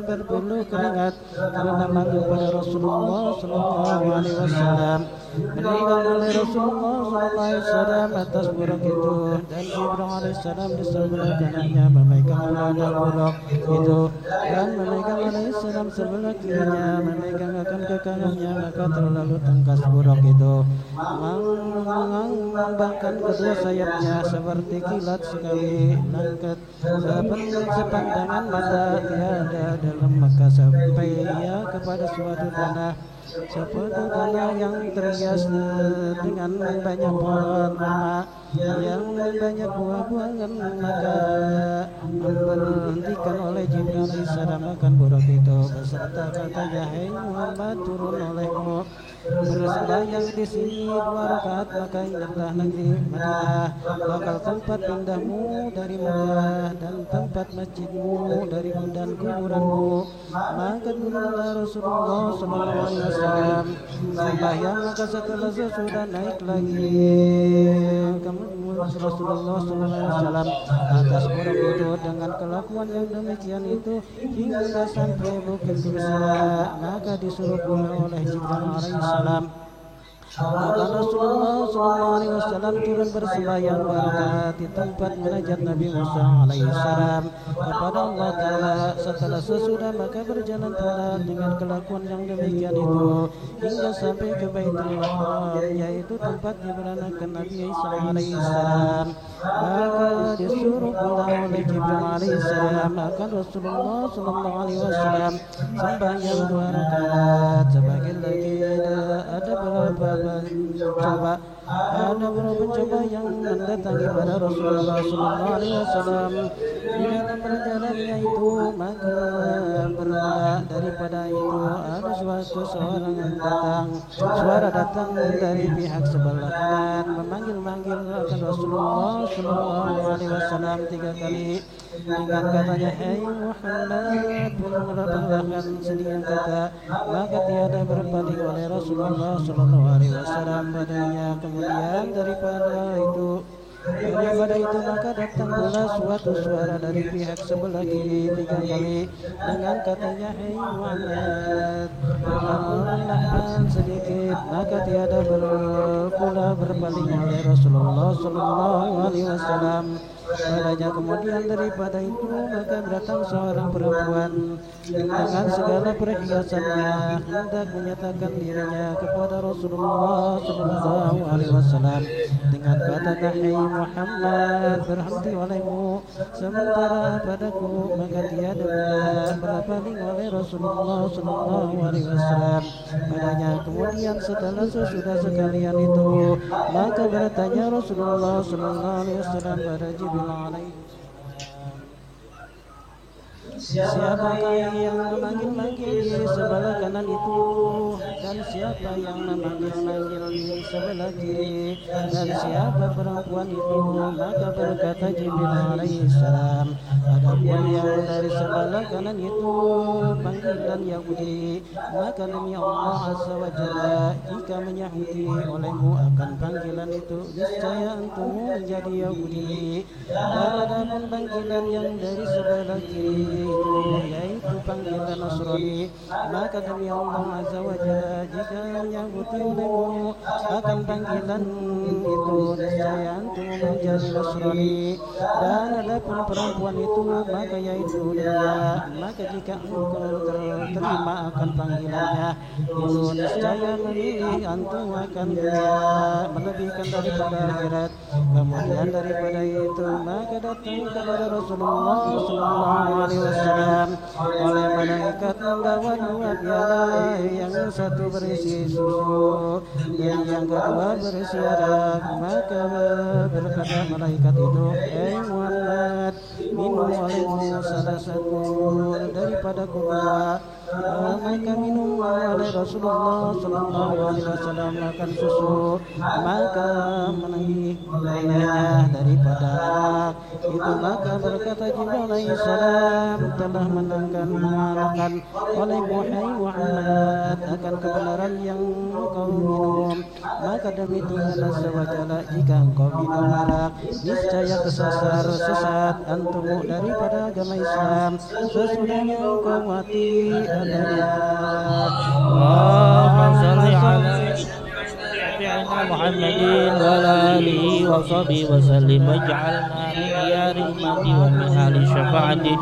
berpeluh keringat karena malu pada Rasulullah Sallallahu Alaihi Wasallam. Meninggal oleh Rasulullah Sallallahu Alaihi Wasallam atas buruk itu, dan Jibril Alaihissalam di sebelah kanannya memegang badan buruk itu, dan memegang Alaihissalam sebelah kirinya memegang akan ke kanannya, maka terlalu tangkas buruk itu mengembangkan kedua sayapnya seperti kilat sekali langkat sepandangan mata tiada dalam maka sampai ia kepada suatu tanah seperti tanah yang terhias dengan banyak pohon yang banyak buah-buahan, maka memberhentikan oleh Jibril alaihissalam akan buruk itu beserta katanya, hai Muhammad, turun olehmu bersembahyang di sini 2 rakaat, maka ingatlah negeri Madinah bakal tempat pindahmu dari Mekah dan tempat masjidmu dari dan kuburanmu. Maka turunlah Rasulullah SAW sembahyang, maka setelah sesudah naik lagi Rasulullah SAW atas buruk itu dengan kelakuan yang demikian itu hingga sampai Bukit Kursila, maka disuruh pulang oleh Jibril alaihissalam. Maka Rasulullah SAW turun bersembahyang berkat di tempat munajat Nabi Musa alaihissalam kepada Allah Ta'ala. Setelah sesudah maka berjalan pulang dengan kelakuan yang demikian itu hingga sampai ke Baitul Maqdis, yaitu tempat diberanakan Nabi Isa alaihissalam. Maka disuruh pulang oleh Jibril alaihissalam. Maka Rasulullah SAW sembahyang 2 rakaat. Sebagian lagi ada beberapa pencoba yang mendatangi pada Rasulullah SAW di dalam perjalanannya itu, maka bermula daripada itu ada seorang yang suara datang dari pihak sebelah kanan memanggil akan Rasulullah SAW 3 kali dengan katanya, hai Muhammad, perlahan sedikit kata, maka tiada berpaling oleh Rasulullah SAW padanya. Kemudian daripada itu maka datang pula suatu suara dari pihak sebelah kiri 3 kali dengan katanya, hai Muhammad, perlahan sedikit, maka tiada pula berpaling oleh Rasulullah SAW padanya. Kemudian daripada itu maka datang seorang perempuan dengan segala perhiasannya hendak menyatakan dirinya kepada Rasulullah SAW dengan kata, hai Muhammad, berhenti olehmu sementara padaku, maka tiada berpaling oleh Rasulullah SAW padanya. Kemudian setelah sesudah sekalian itu maka bertanya Rasulullah SAW pada Jibril alaihi, siapakah yang memanggil-manggil di sebelah kanan itu, dan siapa yang memanggil-manggil di sebelah kiri, dan siapa perempuan itu? Maka berkata Jibril alaihissalam, adapun yang dari sebelah kanan itu panggilan Yahudi, maka demi Allah azza wa jalla, jika menyahuti olehmu akan panggilan itu, niscaya antum menjadi Yahudi. Dan adapun panggilan yang dari sebelah kiri itu yaitu panggilan Nasrani, maka demi Allah azza wa jalla, jika menyahuti olehmu akan panggilan itu, niscaya antum menjadi Nasrani. Dan adapun perempuan itu maka yaitu dia, maka jika engkau terima akan panggilannya itu, niscaya memilih antum akan melebihkan daripada akhirat. Kemudian daripada itu maka datang kepada Rasulullah SAW oleh malaikat membawa 2 piala, yang satu berisi susu dan yang kedua berisi arak. Maka berkata malaikat itu, hai Muhammad, minum olehmu salah satu daripada kedua. Maka minum oleh Rasulullah Sallallahu Alaihi Wasallam makan susu, maka menangnya daripada itu, maka berkata Jibril alaihi salam telah menanyakan oleh Muhammad akan kebenaran yang kau minum, maka demi Tuhan Azza wa Jalla jika engkau minum arak niscaya sesat antum daripada agama Islam sesudahnya engkau mati adanya. Allahumma shalli ala sayyidina Muhammadin wa ala alihi wa sahbihi wa sallim waj'alna min diyari ummati wa min ahli syafaati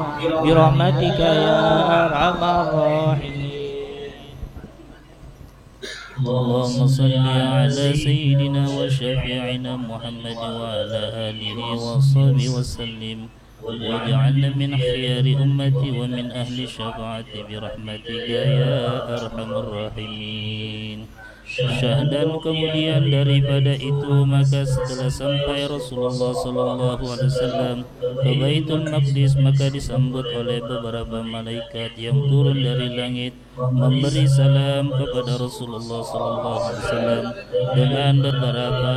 bi rahmatika ya arhamar rahimin. اللهم صل على سيدنا وشفيعنا محمد وعلى آله وصحبه وسلم واجعلنا من خيار أمتي ومن أهل شفاعتي برحمتك يا أرحم الراحمين. Syahdan kemudian daripada itu maka setelah sampai Rasulullah Sallallahu Alaihi Wasallam ke Baitul Maqdis, maka disambut oleh beberapa malaikat yang turun dari langit memberi salam kepada Rasulullah Sallallahu Alaihi Wasallam dengan beberapa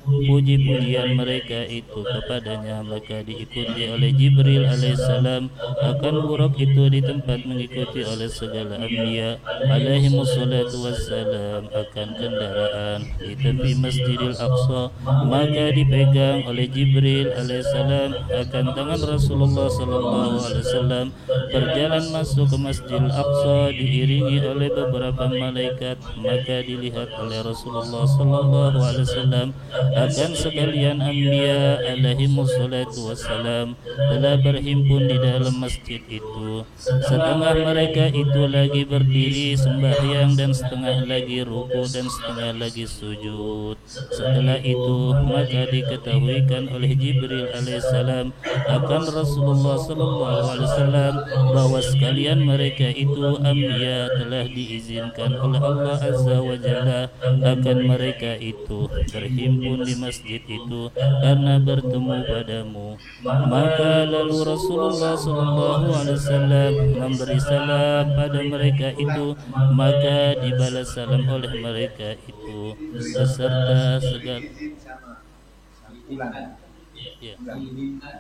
puji-pujian mereka itu kepadanya, maka diikuti oleh Jibril alaihissalam. Akan buruk itu di tempat mengikuti oleh segala anbiya alaihi wassalatu wassalam akan kendaraan di tepi Masjidil Aqsa, maka dipegang oleh Jibril alaihissalam akan tangan Rasulullah sallallahu alaihi wasallam berjalan masuk ke Masjidil Aqsa diiringi oleh beberapa malaikat, maka dilihat oleh Rasulullah sallallahu alaihi wasallam akan sekalian anbiya alaihi wassalatu wassalam telah berhimpun di dalam masjid itu. Setengah mereka itu lagi berdiri sembahyang dan setengah lagi ruku dan setengah lagi sujud. Setelah itu maka diketahuikan oleh Jibril alaihissalam akan Rasulullah sallallahu alaihi wasallam bahwa sekalian mereka itu anbiya telah diizinkan oleh Allah azza wa jalla akan mereka itu berhimpun di masjid itu karena bertemu padamu. Maka lalu Rasulullah sallallahu alaihi wasallam memberi salam pada mereka itu, maka dibalas salam oleh mereka itu beserta segala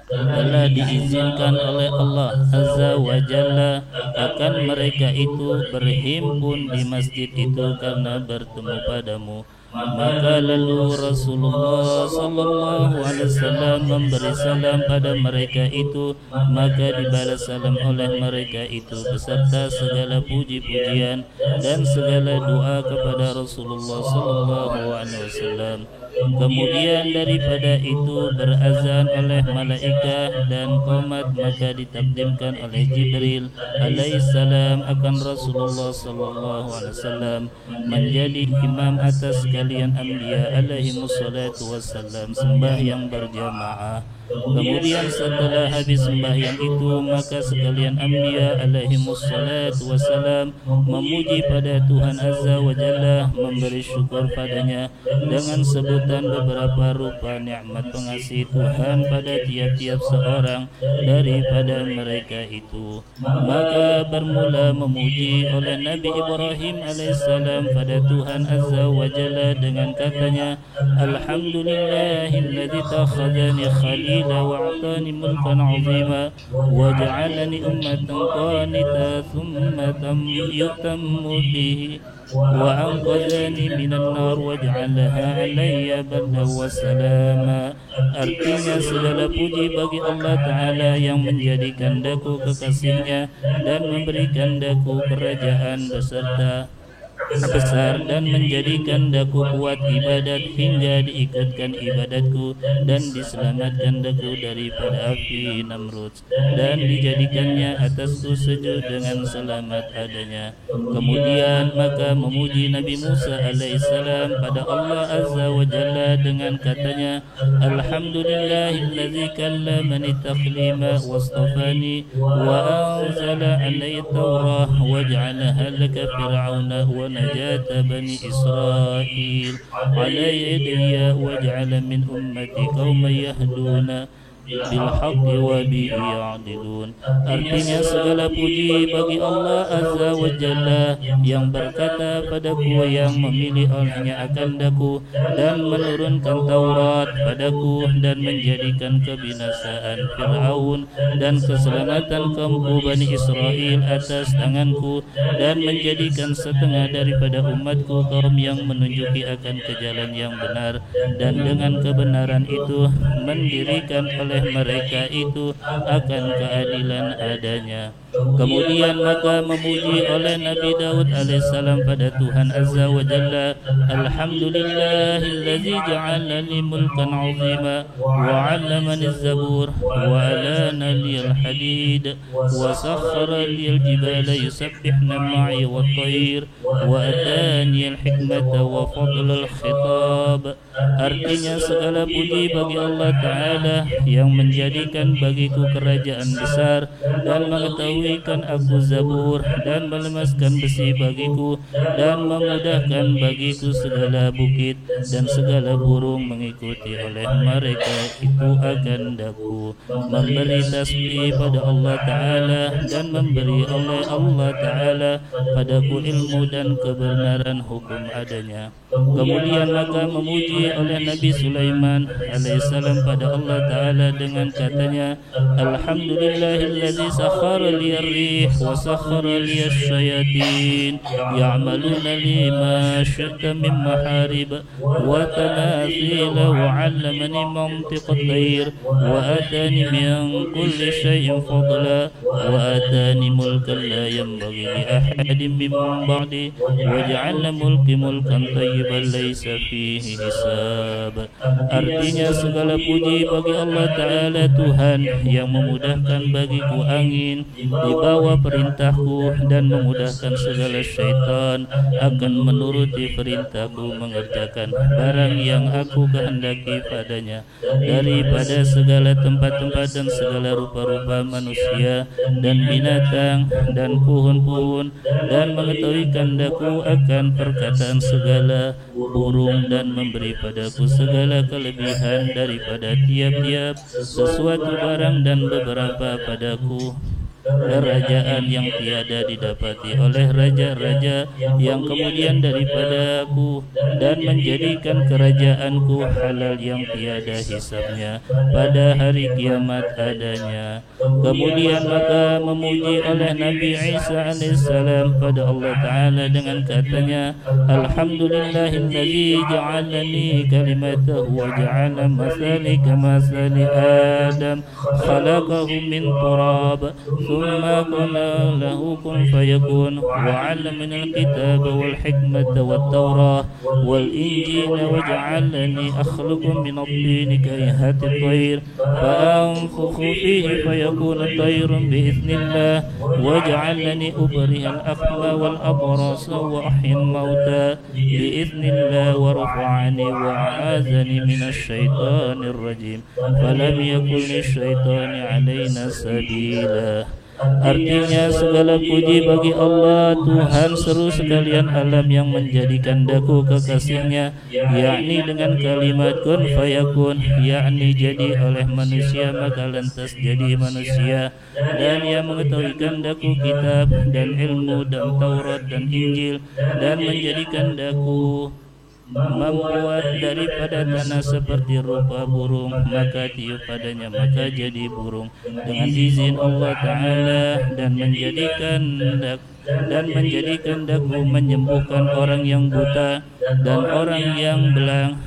telah diizinkan oleh Allah azza wa jalla akan mereka itu berhimpun di masjid itu karena bertemu padamu. Maka lalu Rasulullah sallallahu alaihi wasallam memberi salam pada mereka itu, maka dibalas salam oleh mereka itu beserta segala puji-pujian dan segala doa kepada Rasulullah sallallahu alaihi wasallam. Kemudian daripada itu berazan oleh malaikat dan qomat, maka ditakdimkan oleh Jibril alaihissalam akan Rasulullah sallallahu alaihi wasallam menjadi imam atas sekalian anbiya alaihi wassalatu wassalam sembahyang berjamaah. Kemudian setelah habis sembahyang itu maka sekalian anbiya alaihi wassalatu wassalam memuji pada Tuhan azza wa jalla, memberi syukur padanya dengan sebutan beberapa rupa nikmat pengasih Tuhan pada tiap-tiap seorang daripada mereka itu. Maka bermula memuji oleh Nabi Ibrahim alaihissalam pada Tuhan azza wa jalla dengan katanya, alhamdulillahilladzi takhadhani khalila wa'atani mulkan 'azima waj'alani ummatan qanita thumma yutammu bihi wa anqadhani minan nar waj'alaha 'alayya bardan wa salama. Artinya segala puji bagi Allah Ta'ala yang menjadikan daku kekasihnya dan memberikan daku kerajaan beserta besar dan menjadikan daku kuat ibadat hingga diikutkan ibadatku dan diselamatkan daku daripada api Namrud dan dijadikannya atasku sujud dengan selamat adanya. Kemudian maka memuji Nabi Musa alaihissalam pada Allah azza wa jalla dengan katanya, alhamdulillahilladzi kallamani taklima wastafani wa anzala alayya tawrah waj'alaha laka fir'auna wa najat bani Israil ala yadayya waj'ala min ummati qauman yahduna bil haqqi wa bihi ya'dilun. Artinya segala puji bagi Allah Azza wa Jalla yang berkata padaku yang memilih olehnya akan daku dan menurunkan Taurat padaku dan menjadikan kebinasaan Fir'aun dan keselamatan kaum Bani Israel atas tanganku dan menjadikan setengah daripada umatku kaum yang menunjuki akan ke jalan yang benar, dan dengan kebenaran itu mendirikan oleh mereka itu akan keadilan adanya. Kemudian maka memuji oleh Nabi Daud alaihissalam pada Tuhan Azza wa Jalla, Alhamdulillahillazi ja'ala li mulkan 'azima wa 'allamani az-zabur wa alana liyal hadid wa sakhkhara liyal jibala yusabbihna ma'i wat-tayr wa atani al-hikmata wa fadlal khitab. Artinya segala puji bagi Allah Ta'ala yang menjadikan bagiku kerajaan besar dan mengetahuikan aku zabur dan melemaskan besi bagiku dan memudahkan bagiku segala bukit dan segala burung mengikuti oleh mereka itu akan daku, memberi tasbih pada Allah Ta'ala dan memberi oleh Allah Ta'ala padaku ilmu dan kebenaran hukum adanya. Kemudian maka memuji oleh Nabi Sulaiman alaihissalam pada Allah Ta'ala dengan katanya, Alhamdulillahillazi sakhara liyar rih wa sakhara liyas syayatin ya'maluna lima syi'ta min maharib wa tamathila wa 'allamani mantiqat tayr wa atani min kulli syai'in fadla wa atani mulkan la yanbaghi li ahadin min ba'di wa ja'alna mulki mulkan tayyiban laysa fihi hisab. Artinya segala puji bagi Allah Ta'ala Tuhan yang memudahkan bagiku angin di bawah perintahku dan memudahkan segala syaitan akan menuruti perintahku mengerjakan barang yang aku kehendaki padanya daripada segala tempat-tempat dan segala rupa-rupa manusia dan binatang dan pohon-pohon dan mengetahuikan daku akan perkataan segala burung dan memberi padaku segala kelebihan daripada tiap-tiap sesuatu barang dan beberapa padaku kerajaan yang tiada didapati oleh raja-raja yang kemudian daripada aku dan menjadikan kerajaanku halal yang tiada hisabnya pada hari kiamat adanya. Kemudian maka memuji oleh Nabi Isa alaihissalam pada Allah Ta'ala dengan katanya, Alhamdulillahillazi ja'alani kalimatahu wa ja'ala masali kamasali Adam khalaqahu min turab ثم قال له كن فيكون وعلمني الكتاب والحكمة والتوراة والإنجيل وجعلني أخلق من الطين كهيئة الطير فأنفخ فيه فيكون طير بإذن الله وجعلني أبرئ الأكمى والأبرص وأحيي الموتى بإذن الله ورفعني وأعاذني من الشيطان الرجيم فلم يكن للشيطان علينا سبيلا. Artinya segala puji bagi Allah Tuhan seru sekalian alam yang menjadikan daku kekasihnya, yakni dengan kalimat kun fayakun, yakni jadi oleh manusia maka lantas jadi manusia, dan yang mengetahuikan daku kitab dan ilmu dan Taurat dan Injil dan menjadikan daku membuat daripada tanah seperti rupa burung, maka tiup padanya maka jadi burung dengan izin Allah Ta'ala, dan menjadikan daku menyembuhkan orang yang buta dan orang yang belang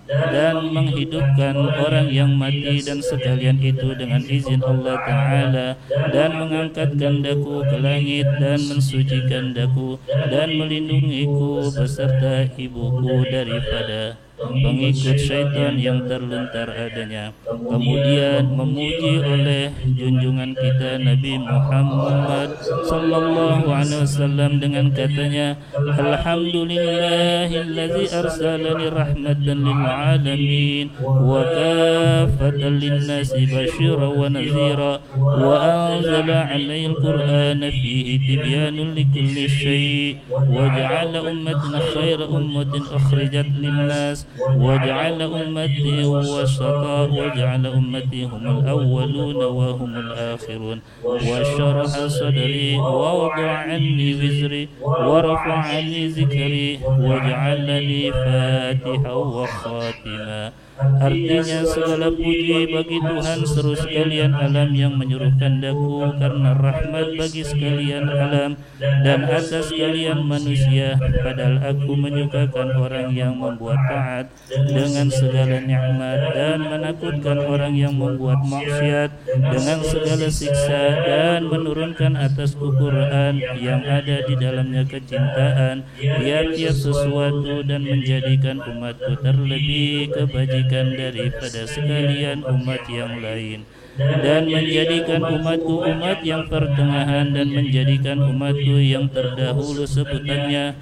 dan menghidupkan orang yang mati, dan sekalian itu dengan izin Allah Ta'ala, dan mengangkatkan daku ke langit dan mensucikan daku dan melindungiku beserta ibuku daripada pengikut syaitan yang terluntar adanya. Kemudian memuji oleh junjungan kita Nabi Muhammad sallallahu alaihi wasallam dengan katanya, Alhamdulillahillazi arsalani rahmatan lil alamin wa kafatan linnasi basyiran wa nadhira wa anzala 'alayhi al-Qur'ana fihi tibyanun likulli syai' wa ja'ala ummatana khayra ummatin ukhrijat lin-nas واجعل أمتي وسطاء واجعل أمتي هم الأولون وهم الآخرون واشرح صدري ووضع عني وزري ورفع عني ذكري واجعلني فاتحا وخاتما. Artinya segala puji bagi Tuhan seluruh sekalian alam yang menyuruh kandaku karena rahmat bagi sekalian alam dan atas sekalian manusia. Padahal aku menyukakan orang yang membuat taat dengan segala nikmat dan menakutkan orang yang membuat maksiat dengan segala siksa, dan menurunkan atasku Quran yang ada di dalamnya kecintaan tiap-tiap sesuatu dan menjadikan umatku terlebih kebajikan daripada sekalian umat yang lain, dan menjadikan umatku umat yang pertengahan, dan menjadikan umatku yang terdahulu sebutannya,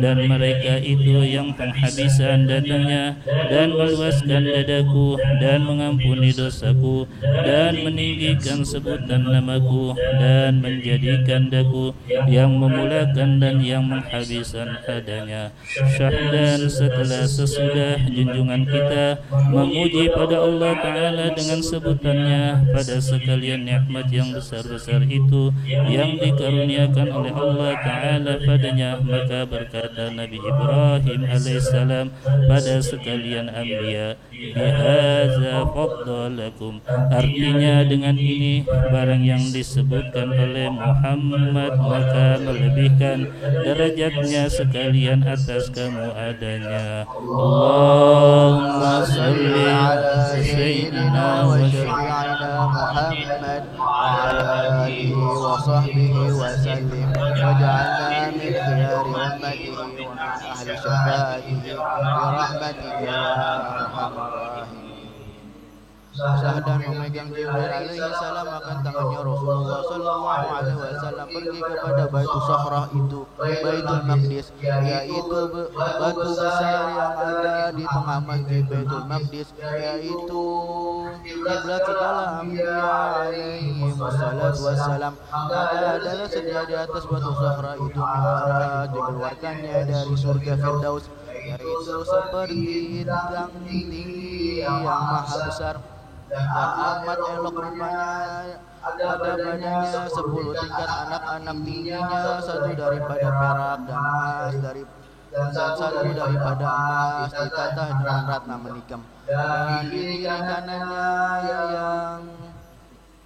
dan mereka itu yang penghabisan datangnya, dan meluaskan dadaku dan mengampuni dosaku dan meninggikan sebutan namaku, dan menjadikan daku yang memulakan dan yang menghabiskan padanya. Syahdan setelah sesudah junjungan kita memuji pada Allah Ta'ala dengan sebutannya pada sekalian nikmat yang besar-besar itu yang dikaruniakan oleh Allah Ta'ala padanya, maka berkata Nabi Ibrahim alaihissalam pada sekalian anbiya, bihaza faddalakum, artinya dengan ini barang yang disebutkan oleh Muhammad maka melebihkan derajatnya sekalian atas kamu adanya. Allahumma salli ala sayyidina wa syafi'ina Muhammad wa ala alihi wa sahbihi wa sallim waj'alna min khiyari ummatihi wa min ahli syafaatihi birahmatika ya arhamar rahimin. Syahdan memegang Jibril alaihi salam akan tangannya Rasulullah sallallahu alaihi wasallam pergi kepada Baitul Sakhrah itu, Baitul Maqdis, yaitu batu besar yang ada di tengah masjid Baitul Maqdis, yaitu kiblat segala anbiya alaihi wassalatu wassalam. Maka adalah sedia di atas Batu Sakhrah itu Mi'raj, dikeluarkannya dari surga Firdaus, yaitu seperti bintang tinggi yang maha besar dan amat elok rupanya. Pada badannya 10 tingkat, anak-anak tingginya satu daripada perak dan emas dan satu daripada emas ditata dengan ratna menikam, dan di kiri kanannya yang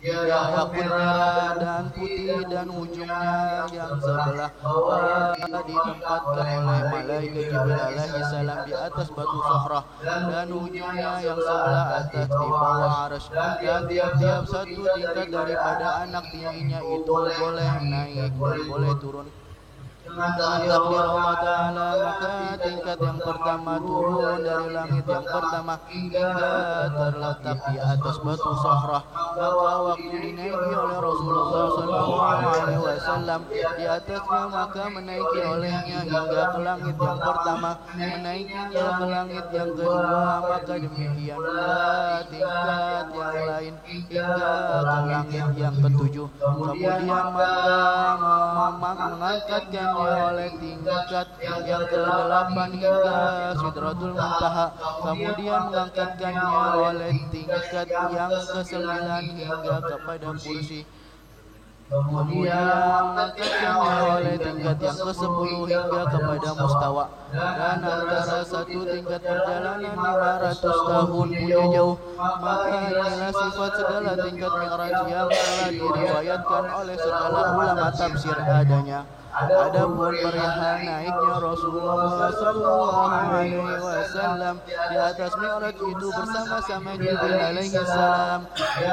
yakut merah dan putih, dan ujungnya yang sebelah bawah ditempatkan oleh malaikat Jibril alaihi salam di atas Batu Sakhrah, dan ujungnya yang sebelah atas di bawah arasy, dan tiap-tiap satu tingkat daripada anak tingginya itu boleh naik dan boleh turun dengan takdir Allah Ta'ala. Maka tingkat yang pertama turun dari langit yang pertama hingga terletak di atas Batu Sakhrah. Maka waktu dinaiki oleh Rasulullah SAW di atasnya, maka menaiki olehnya hingga ke langit yang pertama, menaikinya ke langit yang kedua, maka demikian pula tingkat yang lain hingga ke langit yang ketujuh. Kemudian maka mengangkatkan oleh tingkat yang ke-8 hingga Sidratul Muntaha, kemudian mengangkatkannya oleh tingkat yang ke-9 hingga kepada kursi, kemudian mengangkatkannya oleh tingkat yang ke-10 hingga kepada mustawa, dan antara satu tingkat perjalanan 500 tahun punya jauh. Maka inilah sifat segala tingkat Mi'raj yang telah diriwayatkan oleh segala ulama tafsir adanya. Adapun perihal naiknya Rasulullah sallallahu alaihi wasallam di atas Mi'raj itu bersama-sama Jibril alaihi salam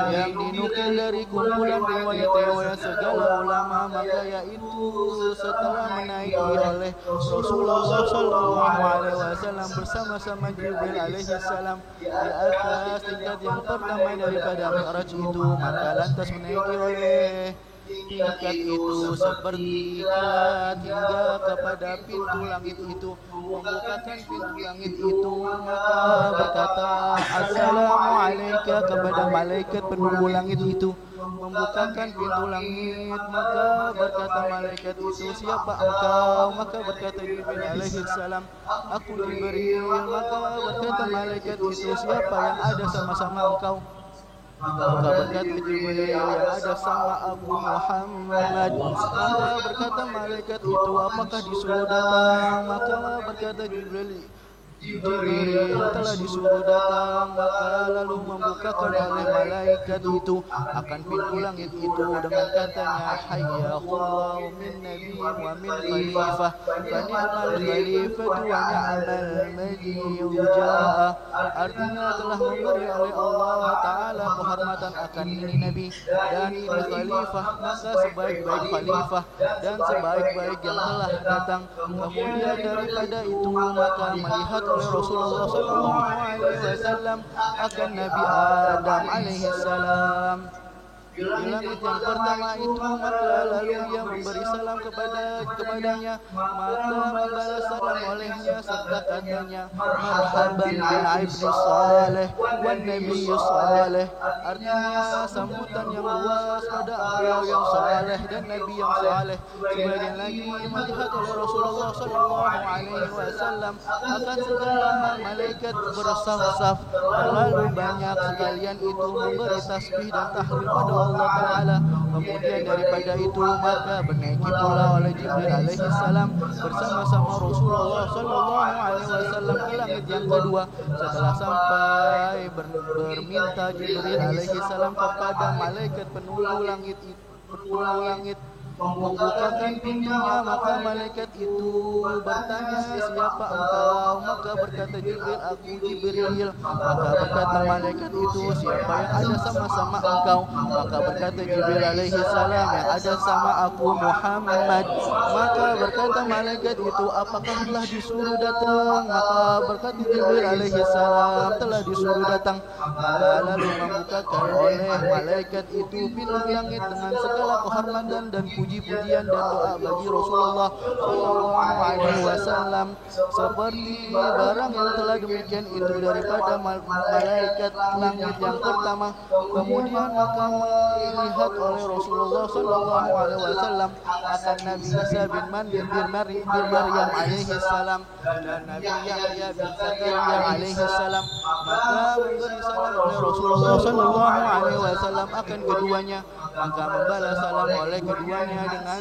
yang dinukil dari kumpulan riwayat-riwayat segala ulama, maka yaitu setelah menaiki oleh Rasulullah sallallahu alaihi wasallam bersama-sama Jibril alaihi salam di atas tingkat yang pertama daripada Mi'raj itu, maka lantas menaiki oleh tingkat itu seperti kilat hingga kepada pintu langit itu, membukakan pintu langit itu, maka berkata assalamu alaika kepada malaikat penunggu langit itu, membukakan pintu langit. Maka berkata malaikat itu, siapa engkau? Maka berkata Jibril alaihi salam, aku Jibril. Maka berkata malaikat itu, siapa yang ada sama-sama engkau? Maka berkata Jibril, yang ada sama aku Muhammad. Maka berkata malaikat itu, apakah disuruh datang? Maka berkata Jibril telah disuruh datang. Maka lalu membukakan oleh malaikat itu akan pintu langit itu dengan katanya, hayyallahu min nabiyyin wa min khalifah fa ni'mal khalifatu wa ni'mal majiyyu jaa. Artinya telah memberi oleh Allah Ta'ala kehormatan akan ini nabi dan ini khalifah, maka sebaik-baik khalifah dan sebaik-baik yang telah datang. Kemudian daripada itu maka melihat oleh Rasulullah SAW akan Nabi Adam alaihi salam di langit yang pertama itu. Maka lalu ia memberi salam kepadanya, maka membalas salam olehnya serta katanya, marhaban bil ibni salih wan nabiyyu salih. Artinya sambutan yang luas pada beliau yang saleh dan nabi yang saleh. Kemudian lagi melihat oleh Rasulullah SAW akan segala malaikat bersaf-saf, terlalu banyak sekalian itu memberi tasbih dan tahlil pada Allah Ta'ala. Kemudian daripada itu maka bernaiki pula oleh Jibril alaihi salam bersama-sama Rasulullah SAW ke langit yang kedua. Setelah sampai berminta Jibril alaihi salam kepada malaikat penunggu langit membukakan pintunya. Maka malaikat itu bertanya, siapa engkau? Maka berkata Jibril, aku Jibril. Maka berkata malaikat itu, siapa yang ada sama-sama engkau? Maka berkata Jibril alaihi salam, yang ada sama aku Muhammad. Maka berkata malaikat itu, apakah telah disuruh datang? Maka berkata Jibril alaihi salam, telah disuruh datang. Maka lalu membukakan oleh malaikat itu pintu langit dengan segala kehormatan dan puji-pujian dan doa bagi Rasulullah SAW, seperti barang yang telah demikian itu daripada malaikat langit yang pertama. Kemudian maka melihat oleh Rasulullah SAW akan Nabi Isa bin Maryam alaihi salam dan Nabi Yahya bin Zakaria alaihi salam. Maka memberi salam oleh Rasulullah SAW akan keduanya. Maka membalas salam oleh keduanya dengan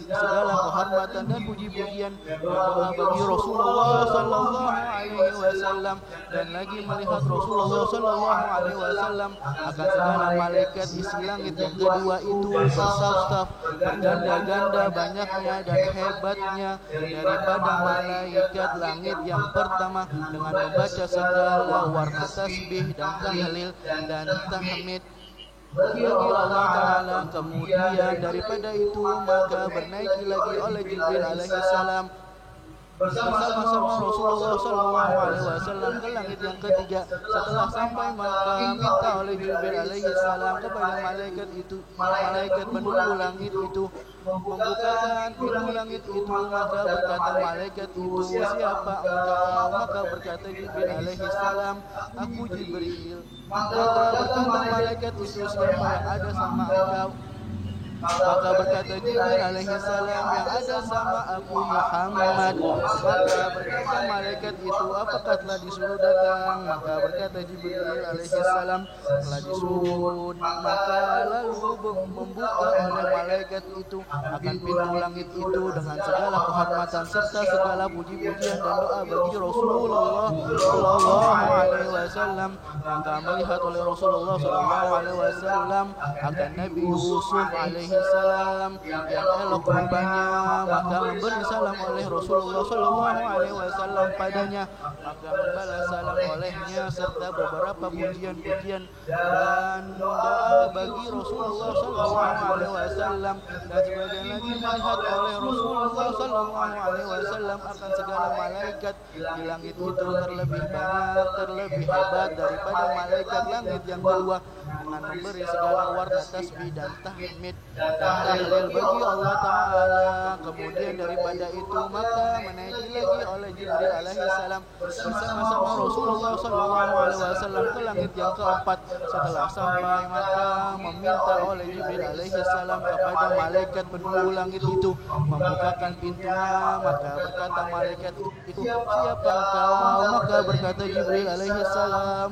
segala kehormatan dan puji-pujian dan doa bagi Rasulullah SAW. Dan lagi melihat Rasulullah SAW akan segala malaikat isi langit yang kedua itu bersaf-saf, berganda-ganda banyaknya dan hebatnya daripada malaikat langit yang pertama, dengan membaca segala warna tasbih dan tahlil dan tahmid bagi Allah Ta'ala. Kemudian daripada itu maka bernaiki lagi oleh Jibril alaihi salam bersama-sama Rasulullah SAW ke langit yang ketiga. Setelah sampai maka minta oleh Jibril alaihi salam kepada malaikat itu, malaikat penunggu langit itu membukakan pintu langit itu. Maka berkata malaikat itu, siapa engkau? Maka berkata Jibril alaihi salam, aku Jibril. Maka berkata malaikat itu, siapa yang ada sama engkau? Maka berkata Jibril alaihi salam, yang ada sama aku Muhammad. Maka berkata malaikat itu, apakah telah disuruh datang? Maka berkata Jibril alaihi salam, telah disuruh. Maka lalu membuka oleh malaikat itu akan pintu langit itu dengan segala kehormatan serta segala puji-pujian dan doa bagi Rasulullah SAW. Maka melihat oleh Rasulullah SAW akan Nabi Yusuf alaihi salam yang elok rupanya. Maka memberi salam oleh Rasulullah SAW padanya. Maka membalas salam olehnya serta beberapa pujian-pujian dan doa bagi Rasulullah SAW. Dan sebagian lagi melihat oleh Rasulullah SAW akan segala malaikat di langit itu terlebih banyak, terlebih hebat daripada malaikat langit yang kedua. dengan memberi segala warna tasbih dan tahmid dan tahlil bagi Allah Ta'ala. Kemudian daripada itu maka menaiki lagi oleh Jibril alaihi salam bersama-sama Rasulullah sallallahu alaihi wasallam ke langit yang keempat. Setelah sampai maka meminta oleh Jibril alaihi salam kepada malaikat penunggu langit itu membukakan pintunya. Maka berkata malaikat itu, siapa engkau? Maka berkata Jibril alaihi salam,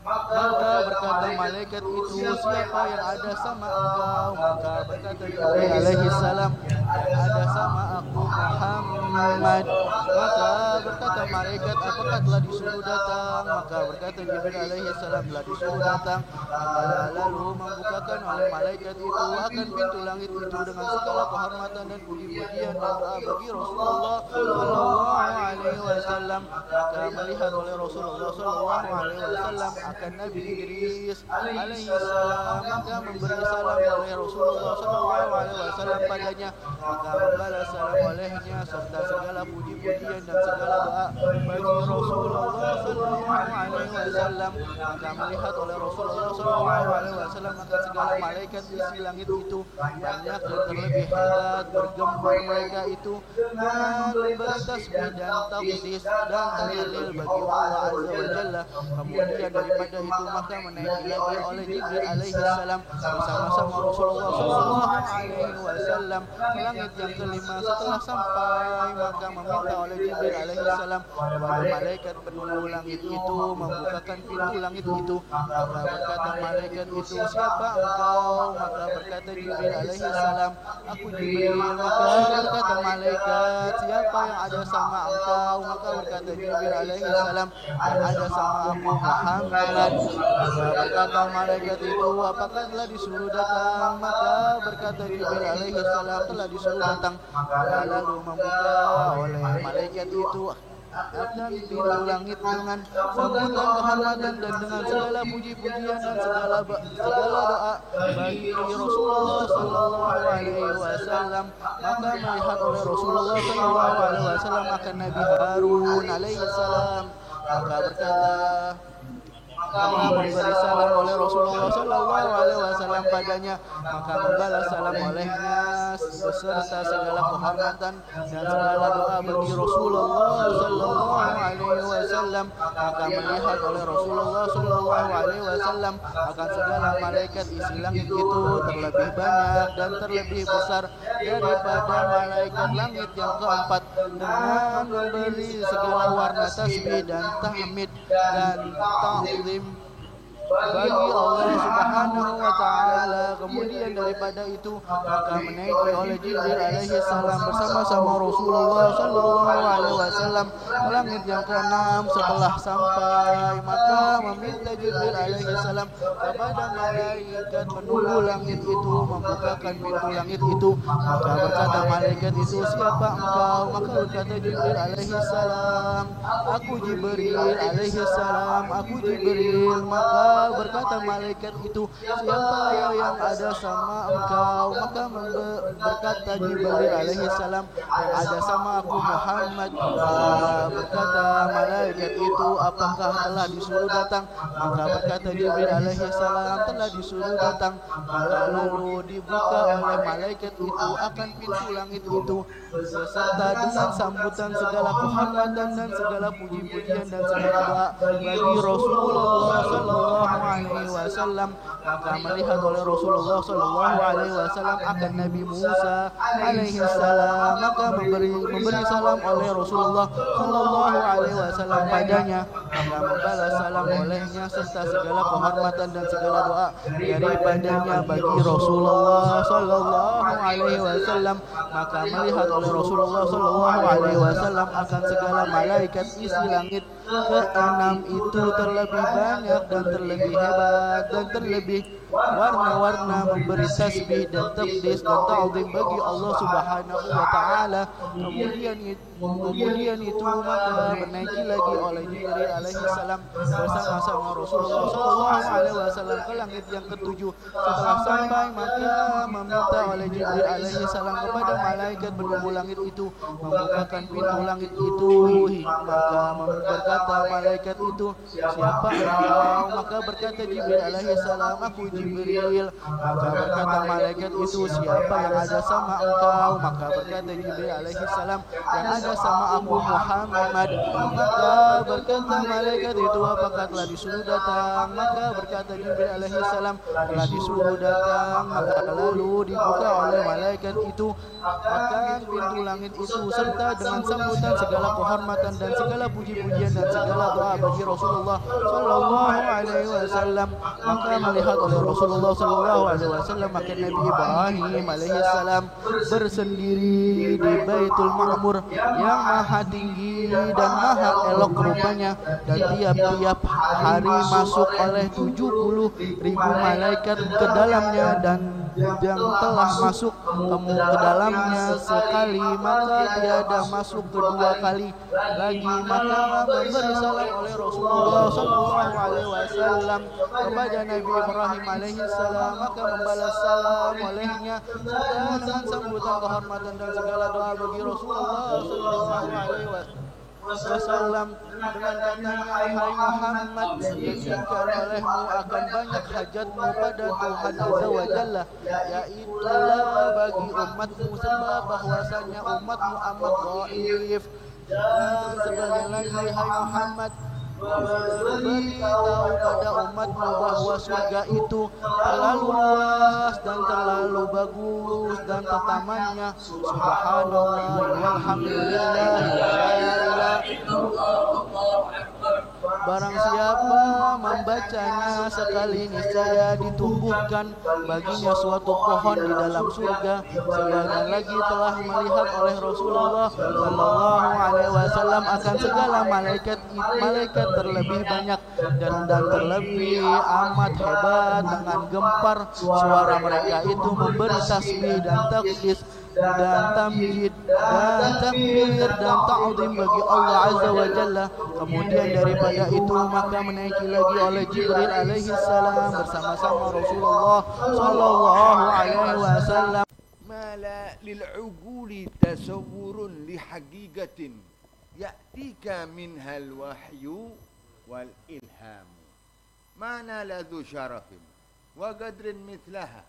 maka berkata malaikat itu, siapa yang ada sama engkau? Maka berkata Jibril alaihi salam, yang ada sama aku Muhammad. Maka berkata malaikat, apakah telah disuruh datang? Maka berkata Jibril alaihi salam, telah disuruh datang. Maka lalu membukakan oleh malaikat itu akan pintu langit itu dengan segala kehormatan dan puji-pujian dan doa bagi Rasulullah sallallahu alaihi wasallam. Maka melihat oleh Rasulullah sallallahu alaihi wasallam akan Nabi Idris alaihi salam, maka memberi salam oleh Rasulullah sallallahu alaihi wasallam padanya, maka membalas salam olehnya serta segala puji-pujian dan segala doa bagi Rasulullah sallallahu alaihi wasallam. Maka melihat oleh Rasulullah sallallahu alaihi wasallam maka segala malaikat isi langit itu banyak dan terlebih hebat bergembira mereka itu dengan memberi tasbih dan taqdis dan tahlil bagi Allah azza wa jalla. Kemudian daripada itu maka menaiki lagi oleh Jibril alaihi salam bersama-sama Rasulullah sallallahu alaihi wasallam ke langit yang kelima. Setelah sampai maka meminta oleh Jibril alaihi salam kepada malaikat penunggu langit itu membukakan pintu langit itu. Maka berkata malaikat itu, siapa engkau? Maka berkata Jibril alaihi salam, aku Jibril. Maka berkata malaikat, siapa yang ada sama engkau? Maka berkata Jibril alaihi salam, yang ada sama aku Muhammad. Maka berkata malaikat itu, apakah telah disuruh datang? Maka berkata Jibril alaihi salam, telah disuruh datang. Maka lalu membuka oleh malaikat itu akan pintu langit dengan sambutan kehormatan dan dengan segala puji-pujian dan segala doa bagi Rasulullah sallallahu alaihi wasallam. Maka melihat oleh Rasulullah sallallahu alaihi wasallam akan Nabi Harun alaihi salam, maka berkata, maka memberi salam oleh Rasulullah sallallahu alaihi wasallam padanya, maka membalas salam olehnya beserta segala kehormatan dan segala doa bagi Rasulullah sallallahu alaihi wasallam. Maka melihat oleh Rasulullah sallallahu alaihi wasallam akan segala malaikat isi langit itu terlebih banyak dan terlebih besar daripada malaikat langit yang keempat dengan memberi segala warna tasbih dan tahmid dan ta'zim bagi Allah Subhanahu wa taala. Kemudian daripada itu maka menaiki oleh Jibril alaihi salam bersama-sama Rasulullah sallallahu alaihi wasallam ke langit yang ke-6. Setelah sampai maka meminta Jibril alaihi salam kepada malaikat penunggu langit itu membukakan pintu langit itu. Maka berkata malaikat itu, siapa engkau? Maka berkata Jibril alaihi salam, aku Jibril alaihi salam, aku Jibril. Maka berkata malaikat itu, siapa yang ada sama engkau? Maka berkata Jibril alaihi salam, yang ada sama aku Muhammad. Berkata malaikat itu, apakah telah disuruh datang? Maka berkata Jibril alaihi salam, telah disuruh datang. Maka lalu dibuka oleh malaikat itu akan pintu langit itu beserta dengan sambutan segala kehormatan dan segala puji-pujian dan segala doa bagi Rasulullah sallallahu alaihi wasallam. Maka melihat oleh Rasulullah sallallahu alaihi wasallam akan Nabi Musa alaihi salam, maka memberi salam oleh Rasulullah sallallahu alaihi wasallam padanya, maka membalas salam olehnya serta segala kehormatan dan segala doa daripadanya bagi Rasulullah sallallahu alaihi wasallam. Maka melihat oleh Rasulullah sallallahu alaihi wasallam akan segala malaikat isi langit ke-6 itu terlebih banyak dan terlebih hebat dan terlebih warna-warna memberi tasbih dan taqdis dan ta'zim bagi Allah Subhanahu wa taala. Kemudian itu maka menaiki lagi oleh Jibril alaihi salam bersama-sama Rasulullah sallallahu alaihi wasallam ke langit yang ke-7. Setelah sampai maka meminta oleh Jibril alaihi salam kepada malaikat penunggu langit itu membukakan pintu langit itu. Maka berkata malaikat itu, siapa engkau? Maka berkata Jibril alaihi salam, aku Jibril. Maka berkata malaikat itu, siapa yang ada sama engkau? Maka berkata Jibril alaihi salam, yang ada sama aku Muhammad. Maka berkata malaikat itu, apakah telah disuruh datang? Maka berkata Jibril alaihi salam, telah disuruh datang. Maka lalu dibuka oleh malaikat itu akan pintu langit itu, serta dengan sambutan segala kehormatan dan segala puji-pujian dan segala doa bagi Rasulullah sallallahu alaihi wasallam. Maka melihat oleh Rasulullah sallallahu alaihi wasallam, maka Nabi Ibrahim alaihi salam bersendiri di Baitul Ma'mur yang maha tinggi dan maha elok rupanya, dan tiap-tiap hari masuk oleh 70.000 malaikat ke dalamnya, dan yang telah masuk ke dalamnya sekali maka tiada masuk kedua kali lagi. Maka memberi salam oleh Rasulullah sallallahu alaihi wasallam kepada Nabi Ibrahim alaihi salam, maka membalas salam olehnya serta dengan sambutan kehormatan dan segala doa bagi Rasulullah sallallahu alaihi wasallam dengan katanya, hai Muhammad, yakinkan olehmu akan banyak hajatmu pada Tuhan Azza wa Jalla, yaitulah bagi umatmu, sebab bahwasanya umatmu amat dhaif. Dan sebagian lagi, hai Muhammad, beritahu pada umatmu bahwa surga itu terlalu luas dan terlalu bagus, dan tetamannya subhanallah walhamdulillah la ilaha illallah. Barang siapa membacanya sekali, niscaya ditumbuhkan baginya suatu pohon di dalam surga. Sebagian lagi telah melihat oleh Rasulullah sallallahu alaihi wasallam akan segala malaikat terlebih banyak dan terlebih amat hebat dengan gempar suara mereka itu memberi tasbih dan takdis dan tamjid dan takbir dan ta'zim bagi Allah Azza wa Jalla. Kemudian daripada itu maka menaiki lagi oleh Jibril alaihi salam bersama-sama Rasulullah sallallahu alaihi wasallam. ما لا للعقول تصور لحقيقة يأتيك منها الوحي والإلهام ما نال ذو شرف وقدر مثلها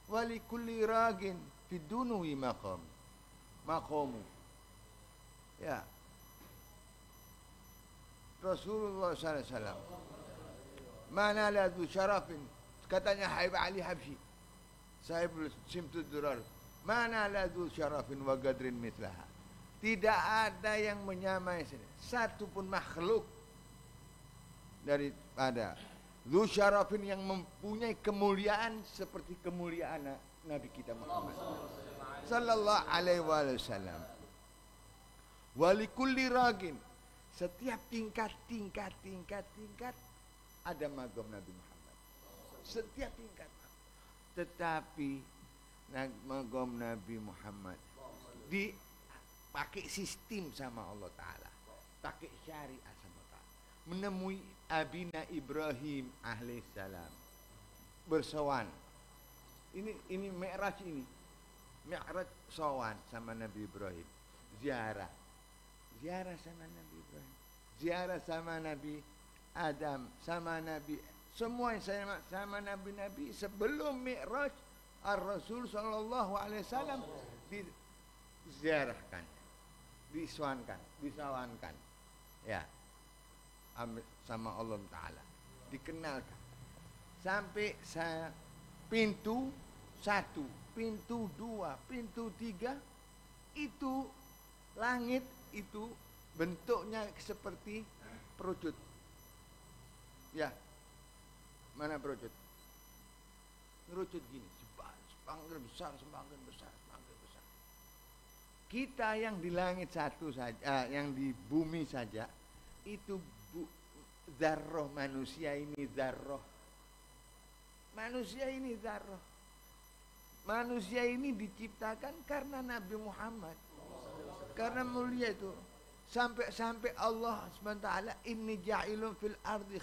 ولكل راق في الدنو مقام ya Rasulullah SAW mana la dhu syarafin, katanya Habib Ali Habsyi sahibul Simtud Durar, mana la dhu syarafin wa qadrin mithlaha, tidak ada yang menyamai satu pun makhluk daripada dhu syarafin yang mempunyai kemuliaan seperti kemuliaan Nabi kita Muhammad sallallahu alaihi wasallam. Walikulli ragin, setiap tingkat ada magam Nabi Muhammad, setiap tingkat. Tetapi magam Nabi Muhammad dipakai sistem sama Allah Ta'ala, pakai syariat sama Allah Ta'ala. Menemui Abina Ibrahim alaihissalam bersowan. Ini Mi'raj, ini Mi'raj sowan sama Nabi Ibrahim, ziarah sama Nabi Ibrahim, ziarah sama Nabi Adam, sama Nabi, semua sama Nabi-Nabi sebelum Mi'raj Ar-Rasul sallallahu alaihi wasallam diziarahkan, disawankan ya sama Allah Ta'ala, dikenalkan sampai pintu 1, pintu 2, pintu 3 itu langit itu bentuknya seperti perucut. Ya, mana perucut? Ngerucut gini, semakin besar. Kita yang di langit satu saja, yang di bumi saja, itu zarroh manusia ini zarroh. Manusia ini diciptakan karena Nabi Muhammad, karena mulia itu. Sampai Allah SWT, inni ja'ilun fil ardi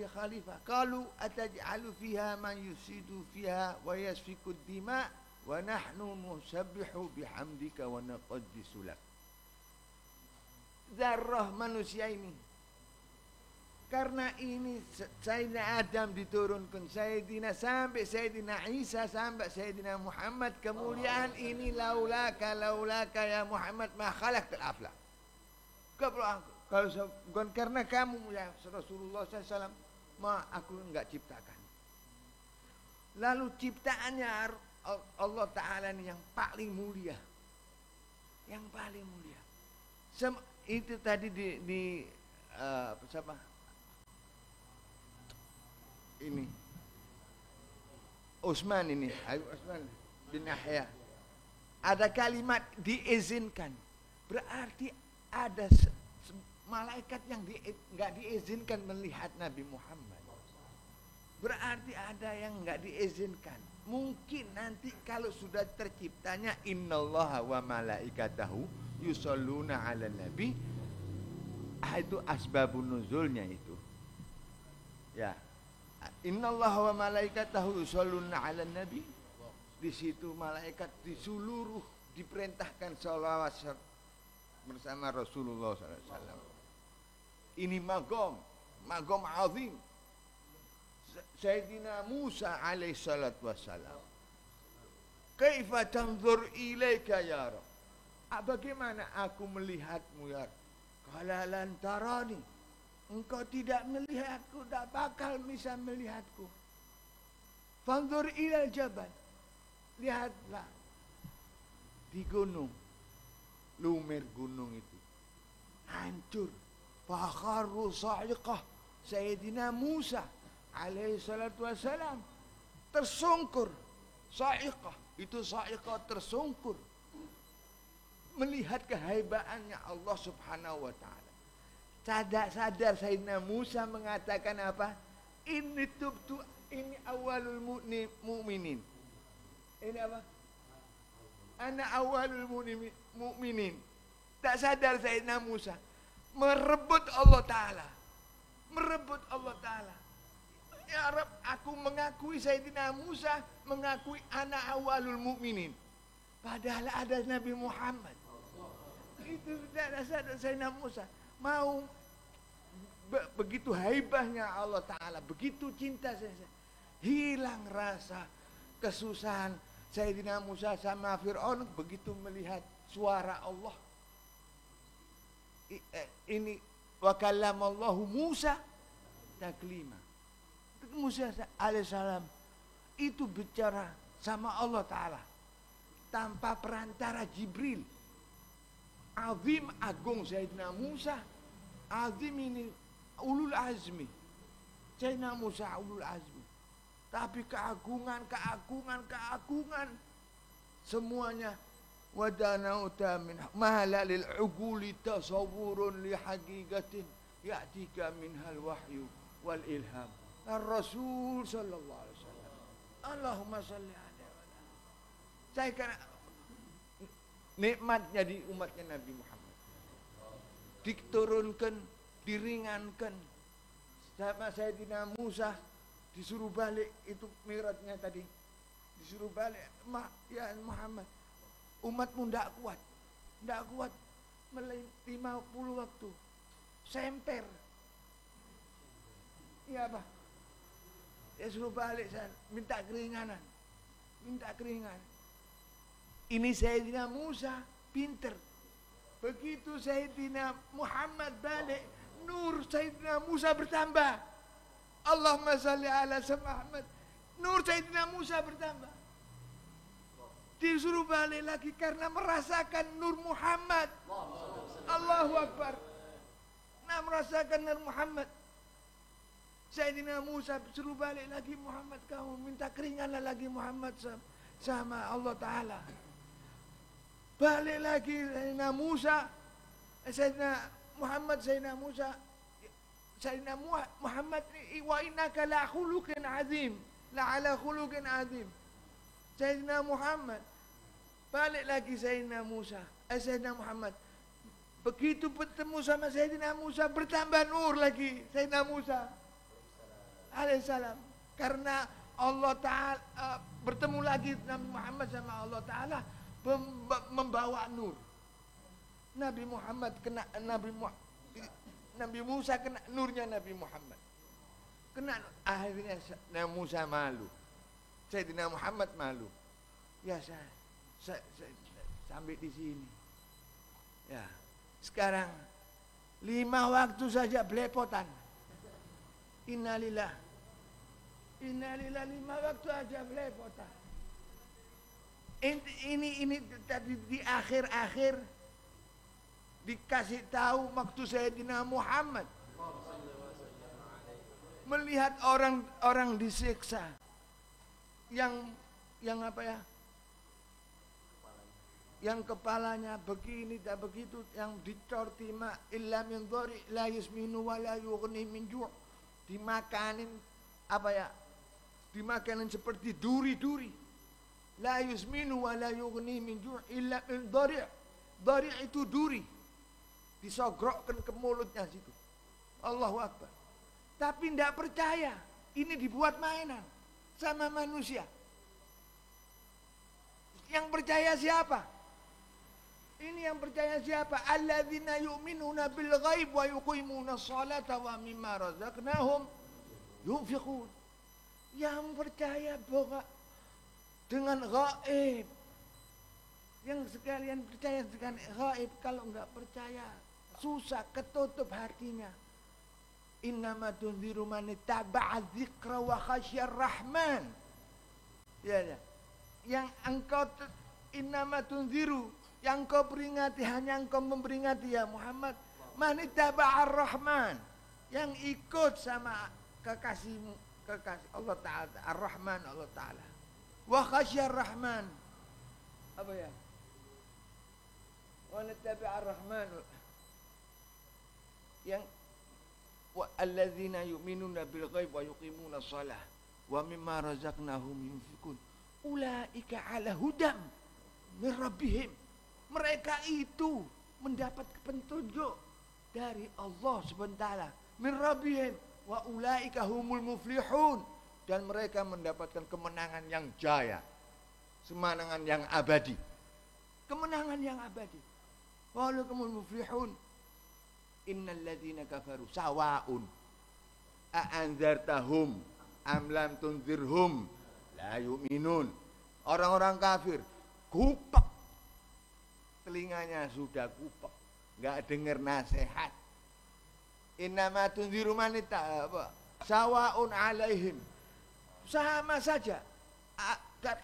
khalifah. Qalu ataj'alu fiha man yusidu fiha wa yasfiku dima wa nahnu musabbihu bihamdika wa naqaddisu lak. Zarrah manusia ini Karena ini Sayyidina Adam diturunkan, Sayyidina sampai Sayyidina Isa sampai Sayyidina Muhammad, kemuliaan ini laulaka ya Muhammad ma khalaqtul aflak. Kalau bukan karena kamu ya Rasulullah SAW, aku enggak ciptakan. Lalu ciptaannya Allah Ta'ala ini yang paling mulia. Yang paling mulia. Itu tadi di siapa? Ini Utsman ini, Utsman bin Yahya. Ada kalimat diizinkan. Berarti ada malaikat yang enggak diizinkan melihat Nabi Muhammad. Berarti ada yang enggak diizinkan. Mungkin nanti kalau sudah terciptanya innallaha wa malaikatahu yusholluna 'alan nabi, itu asbabun nuzulnya itu. Ya. Innallaha wa malaikatahu yusholluna 'alan nabi. Di situ malaikat di seluruh diperintahkan sholawat bersama Rasulullah SAW. Ini magom azim. Sayyidina Musa alaihi salatu wassalam. Kaifa tanzur ilaika ya Rabb? Bagaimana aku melihatmu ya Rabb? Qala lan tarani. Engkau tidak melihatku, tak bakal bisa melihatku. Fanzur ila jabal. Lihatlah di gunung. Lumer gunung itu hancur. Fakharru sa'iqah. Sayyidina Musa alaihi salatu wassalam tersungkur. Sa'iqah, itu sa'iqah tersungkur melihat kehaibaannya Allah Subhanahu wa ta'ala. Sadar Sayyidina Musa mengatakan apa? Ini tubtu, ini awalul mu'minin. Ini apa? Ana awalul mu'minin. Tak sadar Sayyidina Musa merebut Allah Ta'ala. Merebut Allah Ta'ala. Ya Rabb, aku mengakui Sayyidina Musa mengakui ana awalul mu'minin. Padahal ada Nabi Muhammad. Itu tidak sadar Sayyidina Musa. Mau begitu haibahnya Allah Ta'ala, begitu cinta saya, hilang rasa kesusahan Sayyidina Musa sama Fir'aun begitu melihat suara Allah. Ini wa kallamallahu Musa taklima. Musa alaihissalam itu bicara sama Allah Ta'ala tanpa perantara Jibril. Azim agung Sayyidina Musa. Azim ini ulul azmi. Sayyidina Musa ulul azmi. Tapi keagungan semuanya wadana utamin mahalalil uguli tasawurun li haqiqatin ya'tika minhal wahyu wal ilham. Ar-Rasul sallallahu alaihi wasallam. Allahumma salli alaihi wa sallam. Saya kira nikmatnya di umatnya Nabi Muhammad. Diturunkan, diringankan. Sama Sayyidina Musa disuruh balik, itu mi'rajnya tadi. Disuruh balik, ya Muhammad, umatmu tidak kuat melewati 50 waktu. Semper. Iya apa? Ya suruh balik, minta keringanan. Ini Sayyidina Musa pinter. Begitu Sayyidina Muhammad balik, nur Sayyidina Musa bertambah. Allahumma salli ala Muhammad. Nur Sayyidina Musa bertambah. Disuruh balik lagi karena merasakan nur Muhammad. Allahu Akbar. Nah, merasakan nur Muhammad. Sayyidina Musa suruh balik lagi, Muhammad kamu minta keringanan lagi Muhammad sama Allah Ta'ala. Balik lagi Sayyidina Musa, Sayyidina Muhammad, Sayyidina Musa, Sayyidina Muhammad, wa innaka la khuluqin azim, la ala khuluqin azim. Sayyidina Muhammad, balik lagi Sayyidina Musa, Sayyidina Muhammad. Begitu bertemu sama Sayyidina Musa bertambah nur lagi Sayyidina Musa alaihissalam. Karena Allah Ta'ala bertemu lagi Nabi Muhammad sama Allah Ta'ala membawa nur. Nabi Muhammad Nabi Musa kena nurnya Nabi Muhammad. Kena akhirnya Nabi Musa malu. Sayyidina Muhammad malu. Ya saya sampai di sini. Ya, sekarang 5 waktu saja belepotan. Innalillah 5 waktu aja belepotan. Ini tadi di akhir dikasih tahu waktu Sayyidina Muhammad melihat orang disiksa yang apa ya, yang kepalanya begini tak begitu, yang dicortima illa min dhari la yusminu wa la yughni min ju', dimakanin apa ya, dimakanin seperti duri-duri, la yusminu wa la yughni min ju' illa min dhari'. Dhari' itu duri, disogrokkan ke mulutnya situ. Allahu Akbar. Tapi tidak percaya, ini dibuat mainan sama manusia. Yang percaya siapa? Ini yang percaya siapa? Alladzina yu'minuna bil ghaib wa yuqimuna sholata wa mimma razaqnahum yunfiqun. Yang percaya bahwa dengan gaib. Yang sekalian percaya dengan gaib, kalau enggak percaya susah, ketutup hatinya. Innama tunziru man ittaba'a dzikra wa khasyar rahman. Ya. Yang engkau innama tunziru, yang kau peringati, hanya engkau memperingati ya Muhammad, man ittaba'ar rahman, yang ikut sama kekasihmu, kekasih Allah Ta'ala, ar-Rahman Allah Ta'ala. Wa khasyar rahman, apa ya, wa nattabi'ar rahman, yang alladzina yu'minuna bil ghaib wa yuqimuna shalah wa mimma razaqnahum yunfikun ulaika ala hudam min rabbihim. Mereka itu mendapat petunjuk dari Allah SWT, min rabbihim wa ulaika humul muflihun, dan mereka mendapatkan kemenangan yang jaya, kemenangan yang abadi, kemenangan yang abadi. Wa ulakumul muflihun. Innal ladzina kafaru sawa'un a'anzartahum am lam tunzirhum la yu'minun. Orang-orang kafir kupek, telinganya sudah kupek, enggak dengar nasihat. Innama tunziru man ittaba sawa'un alaihim, sama saja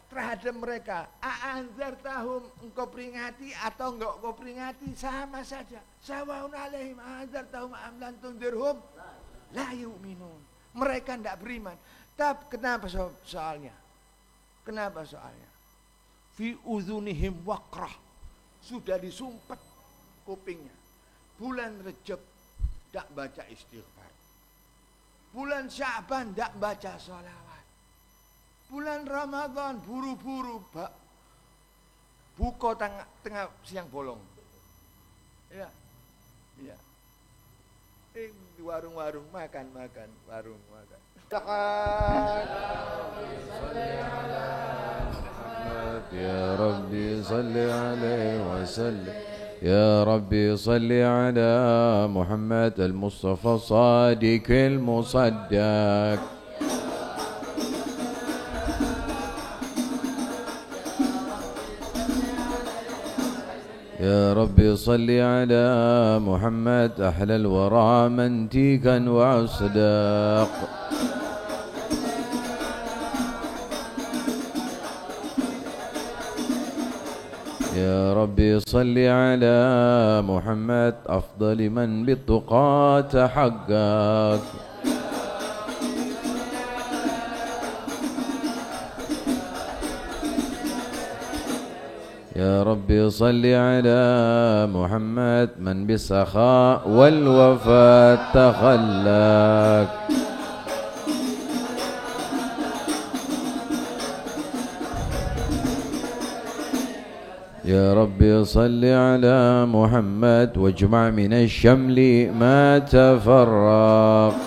terhadap mereka. A'anzartahum, engkau peringati atau enggak engkau peringati, sama saja. Sawa'un alaihim a'anzartahum am lam tunzirhum la yu'minun. Mereka tidak beriman. Tapi kenapa soalnya? Kenapa soalnya? Fi udhunihim waqrah, sudah disumpet kupingnya. Bulan Rejab tidak baca istighfar, bulan Sya'ban tidak baca sholawat, bulan Ramadan buru-buru buka tengah siang bolong. Ya, ya. Di warung-warung makan, warung makan. يا ربي صل عليه وسلم يا ربي صل على محمد المصطفى الصادق المصدق يا ربي صل على محمد أحلى الورى منتيكا وأصدق يا ربي صل على محمد أفضل من بالتقى تحقق يا ربي صل على محمد من بالسخاء والوفاء تخلق يا ربي صل على محمد واجمع من الشمل ما تفرق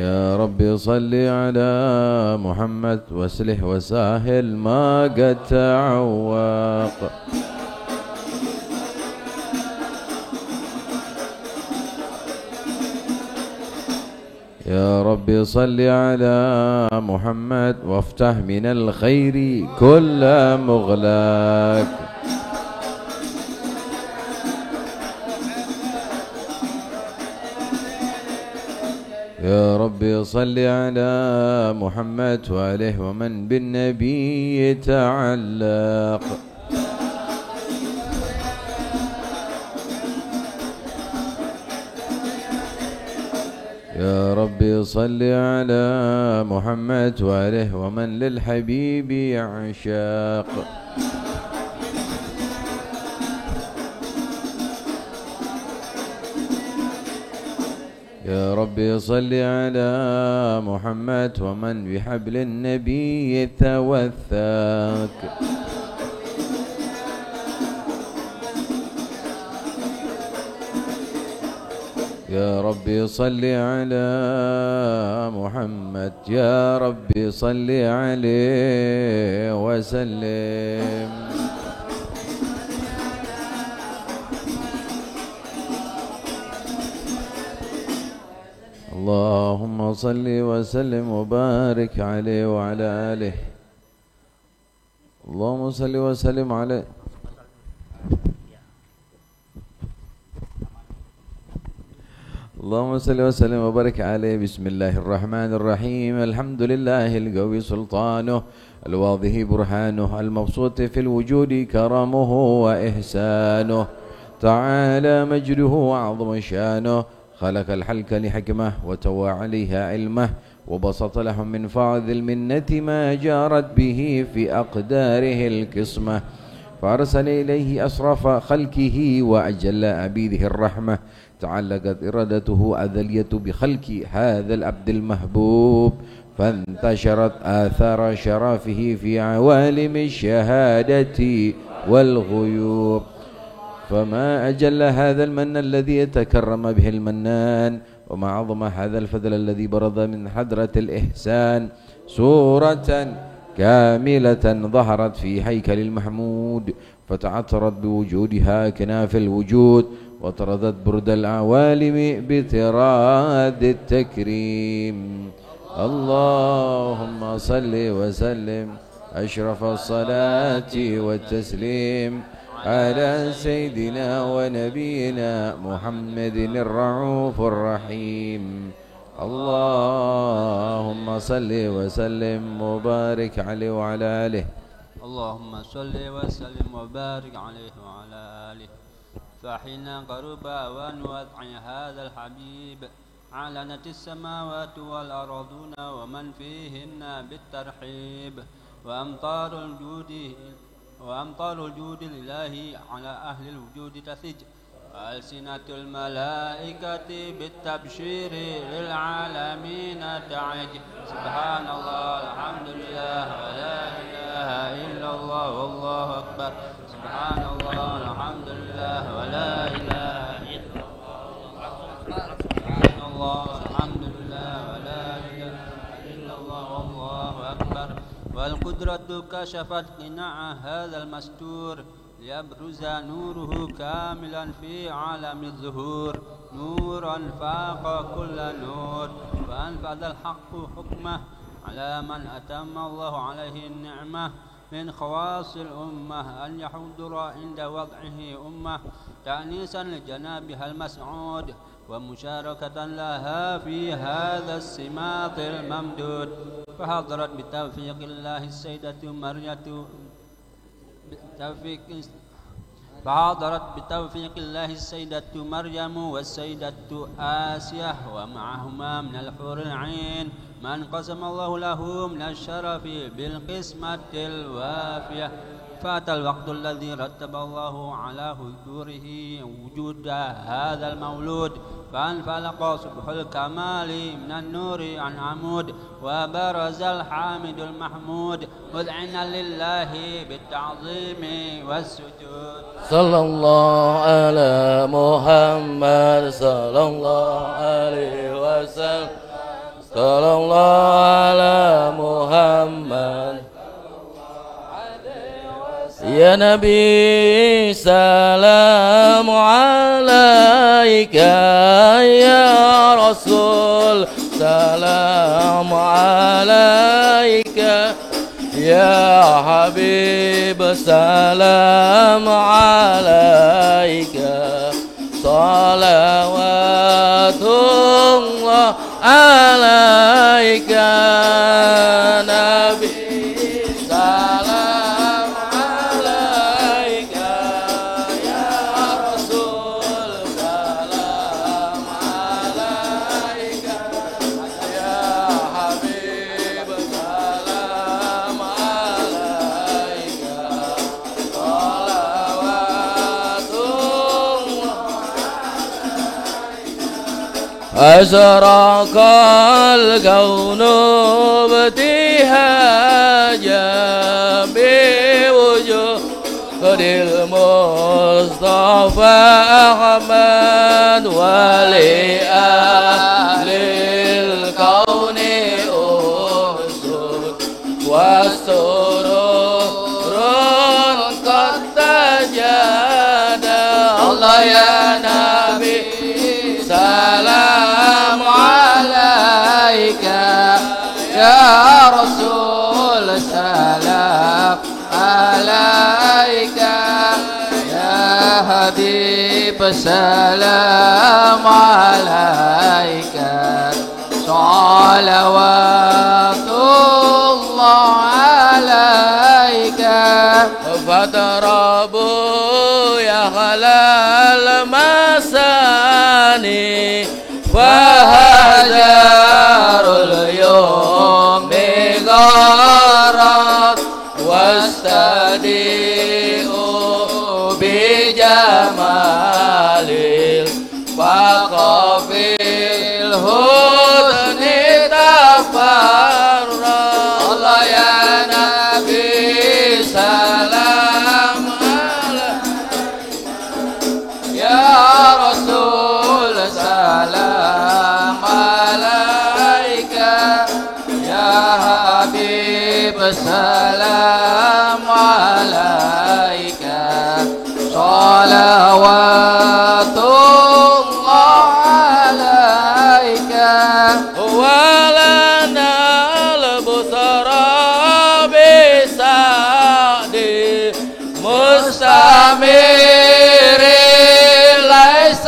يا رب صل على محمد واسلح وساهل ما قد تعوق. يا رب صل على محمد وافتح من الخير كل مغلاق. يا رب صل على محمد وآله ومن بالنبي يتعلق. يا رب صل على محمد وآله ومن للحبيب يعشاق. يا رب صل على محمد ومن بحبل النبي توثق. يا رب صل على محمد، يا رب صل عليه وسلم. اللهم صل وسلم وبارك عليه وعلى آله. اللهم صل وسلم عليه. اللهم صل وسلم وبارك عليه. بسم الله الرحمن الرحيم. الحمد لله القوي سلطانه، الواضح برهانه، المبسوط في الوجود كرمه وإحسانه، تعالى مجده وأعظم شانه. خلق الحلك لحكمه وتوى عليها علمه، وبسط لهم من فاض المنة ما جارت به في أقداره القسمة، فأرسل إليه أشرف خلقه وأجل عبيده الرحمة. تعلقت إرادته أذلية بخلق هذا العبد المحبوب، فانتشرت آثار شرافه في عوالم الشهادة والغيوب. فما أجل هذا المن الذي يتكرم به المنان، وما عظم هذا الفضل الذي برز من حضرة الإحسان سورة كاملة ظهرت في هيكل المحمود، فتعطرت بوجودها كناف الوجود، وطردت برد العوالم بطراد التكريم. اللهم صل وسلم أشرف الصلاة والتسليم على سيدنا ونبينا محمد الرؤوف الرحيم. اللهم صل وسلم وبارك عليه وعلى آله. اللهم صل وسلم وبارك عليه وعلى آله. فحين قرب أوان وضع هذا الحبيب علنت السماوات والأرضون ومن فيهن بالترحيب، وأمطار الجود لله على أهل الوجود تثج، ألسنة الملائكة بالتبشير للعالمين تعج. سبحان الله الحمد لله ولا إله إلا الله والله أكبر. سبحان الله الحمد لله ولا إله إلا الله. سبحان الله الحمد لله ولا إله إلا الله والله أكبر. والقدرة كشفت قناع هذا المستور ليبرز نوره كاملا في عالم الظهور، نورا فاق كل نور. فأنفذ الحق حكمه على من أتم الله عليه النعمة من خواص الأمة، أن يحضر عند وضعه أمة تأنيسا لجنابها المسعود، ومشاركة لها في هذا السماط الممدود. فحضرت بتوفيق الله السيدة مريم والسيدة آسية، ومعهما من الحور العين من قسم الله له من الشرف بالقسمة الوافية. فأتى الوقت الذي رتب الله على حضوره وجود هذا المولود، فانفلق صبح الكمال من النور عن عمود، وبرز الحامد المحمود مذعنا لله بالتعظيم والسجود. صلى الله على محمد صلى الله عليه وسلم. Sallallahu ala Muhammad. Ya Nabi salamu alaika, ya Rasul salamu alaika, ya Habib salamu alaika, salawatullah alaika Nabi salam alaika ya Rasul salam alaika ya Habib salam alaika salawatullah أشرق الكون ابتهاجا بوجود المصطفى أحمد ولأهل الكون أسد والسرور قد تجادى الله يا نبي سلام عليك يا رسول سلام عليك يا حبيب سلام عليك صلوات الله عليك فتربوا يا خلال المساني فهجر اليوم غارت واستديئوا بجمال الفقر في الهدن تفرد الله يا نبي سلام يا رسول سلام عليك يا حبيب سلام عليك صلوات الله عليك ولنا البصرى بسعد مستمر ليس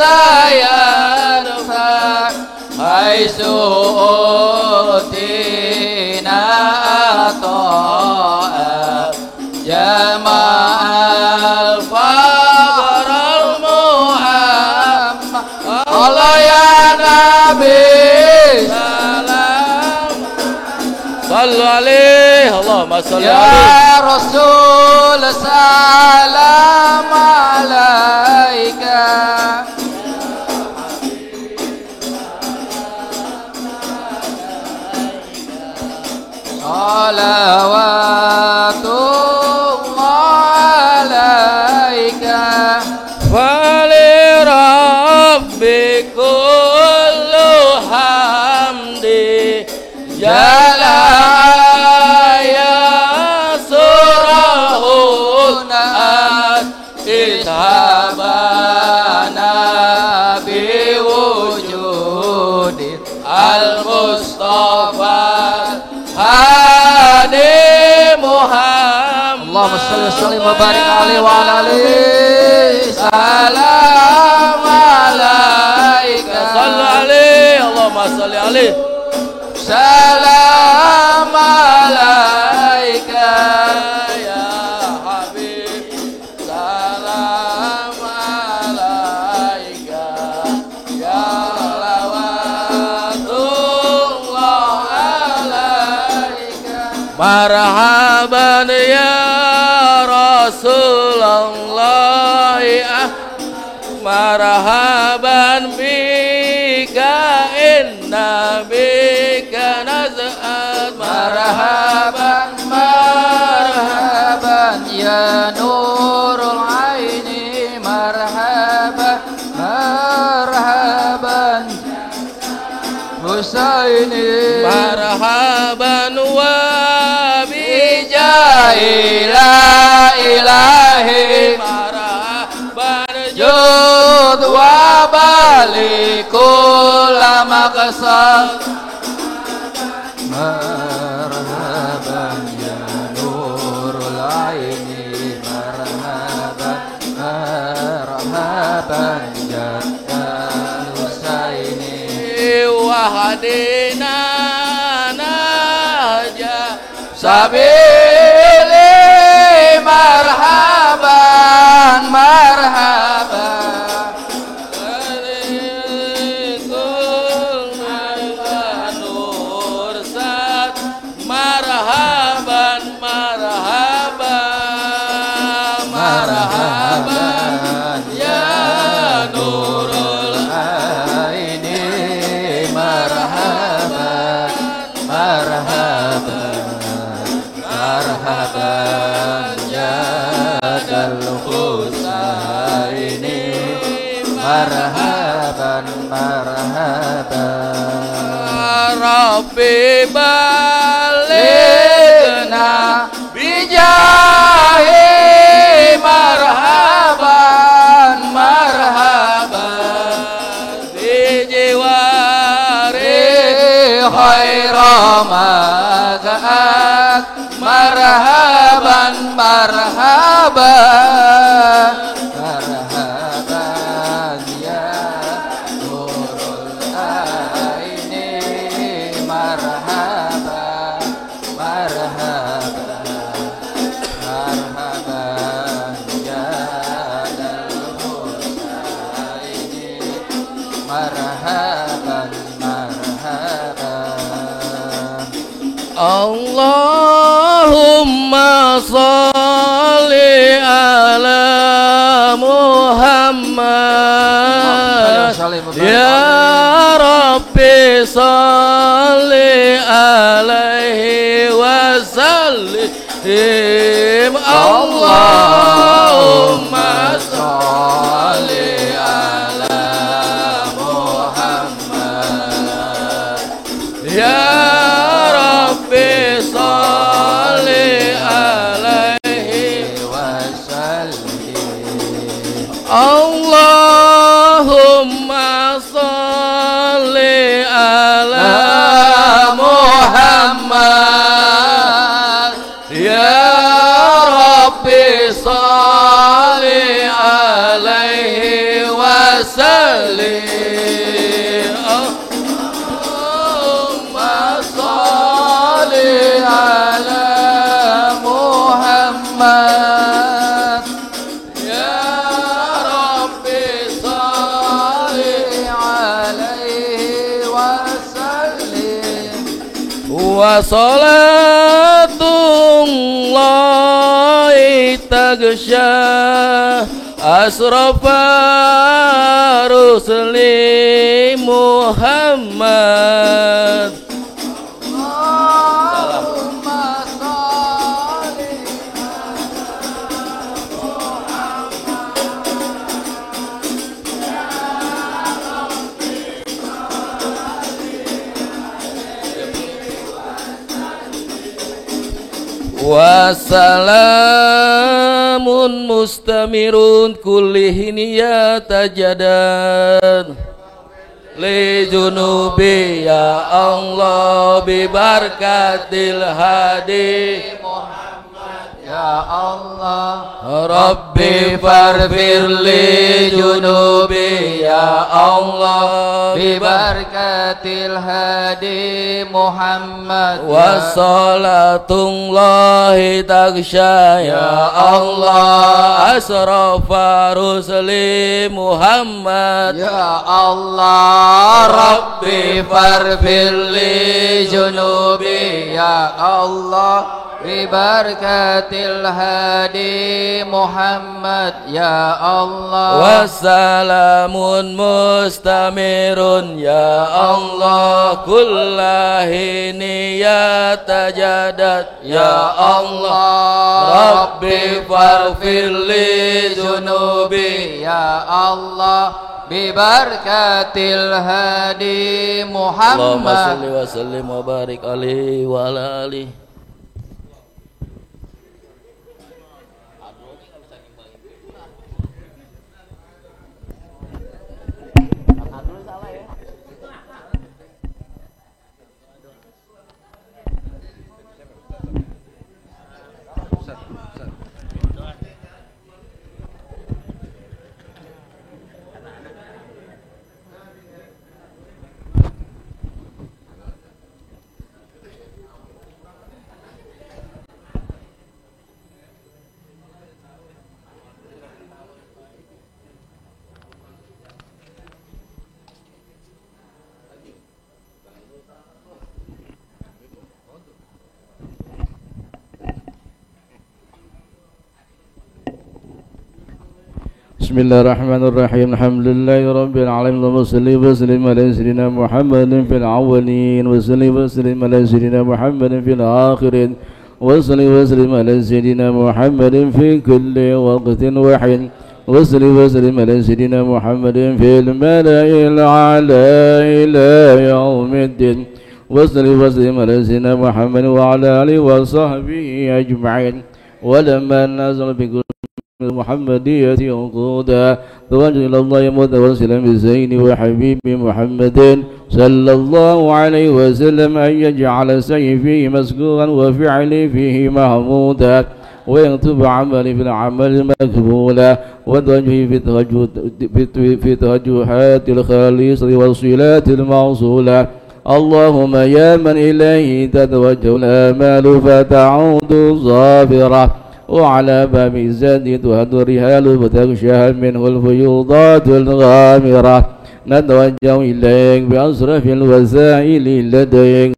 ينفع حيث أوتينا عطاء جمع الفقر المحمد الله يا نبي سلام صلوا عليه اللهم صل عليه يا رسول سلام عليك صلوات الله عليك فلربي كل حمد جلا يا سرهنا اذهبنا بوجود المصطفى هادي محمد اللهم صل وسلم وبارك عليه وعلى اله سلام عليك صل عليه اللهم صل عليه سلام عليك يا حبيب سلام عليك يا صلوات الله عليك مرحبا يا رسول الله مرحبا بك إن بك نزأت مرحبا مرحبا يا نور العين مرحبا مرحبا حسيني ilahi marhaban jud wa balikul maqsad marhaban ya nurul aini marhaban marhaban ya husaini wahdina naja sabili marhaban marhaban nur sat marhaban marhaban marhaban ya nurul aini marhaban marhaban marhaban ya dal husaini marhaban marhaban Rabbi baligna bijahi marhaban marhaban bijiwari khaira mag'at marhaban marhaban marhaban ya nurul aini marhaban marhaban marhaban ya dal husaini marhaban marhaban Allahumma salli ala Muhammad ya Rabbi salli alaihi wa sallim Allahumma salli ala Muhammad ya Rabbi salli alaihi wa sallim Allahumma salli ala Muhammad ya Rabbi salli alaihi wa sallim Allahumma salli ala Muhammad ya Rabbi salli alaihi wa sallim wa salatullahi tagsha asrafa rusli Muhammad Allahumma salli Wassalamun mustamirun kullihin ya tajadan li junubi ya Allah bi barakatil hadi ya Allah Rabbi farfir li junubi ya Allah bi barakatil hadi Muhammad wa salatullahi tagsha ya Allah asrafa rusli Muhammad ya Allah Rabbi farfir li junubi ya Allah bibarakatil hadi Muhammad ya Allah wassalamun mustamirun ya Allah kullahini ya tajadat ya Allah Rabbi farfir li junubi ya Allah bibarakatil hadi Muhammad Allahumma salli wa sallim wa barik alaihi wa ala alihi بسم الله الرحمن الرحيم الحمد لله رب العالمين اللهم صل وسلم على سيدنا محمد في الأولين وصل وسلم على سيدنا محمد في الآخرين وصل وسلم على سيدنا محمد في كل وقت وحين وصل وسلم على سيدنا محمد في الملأ الأعلى إلى يوم الدين وصل وسلم على سيدنا محمد وعلى آله وصحبه أجمعين ولما نزل بكل محمدية عقودا توجه إلى الله متوسلا بزين وحبيب محمد صلى الله عليه وسلم أن يجعل سيفه مسكورا وفعلي فيه محمودا ويكتب عملي في العمل مقبولا وتوجهي في توجهات الخالصة والصلات الموصولة اللهم يا من إليه تتوجه الآمال فتعود ظافرة وعلى باب الزاد تهد الرحال فتغشاها منه الفيوضات الغامرة نتوجه إليك بأصرف الوسائل لديك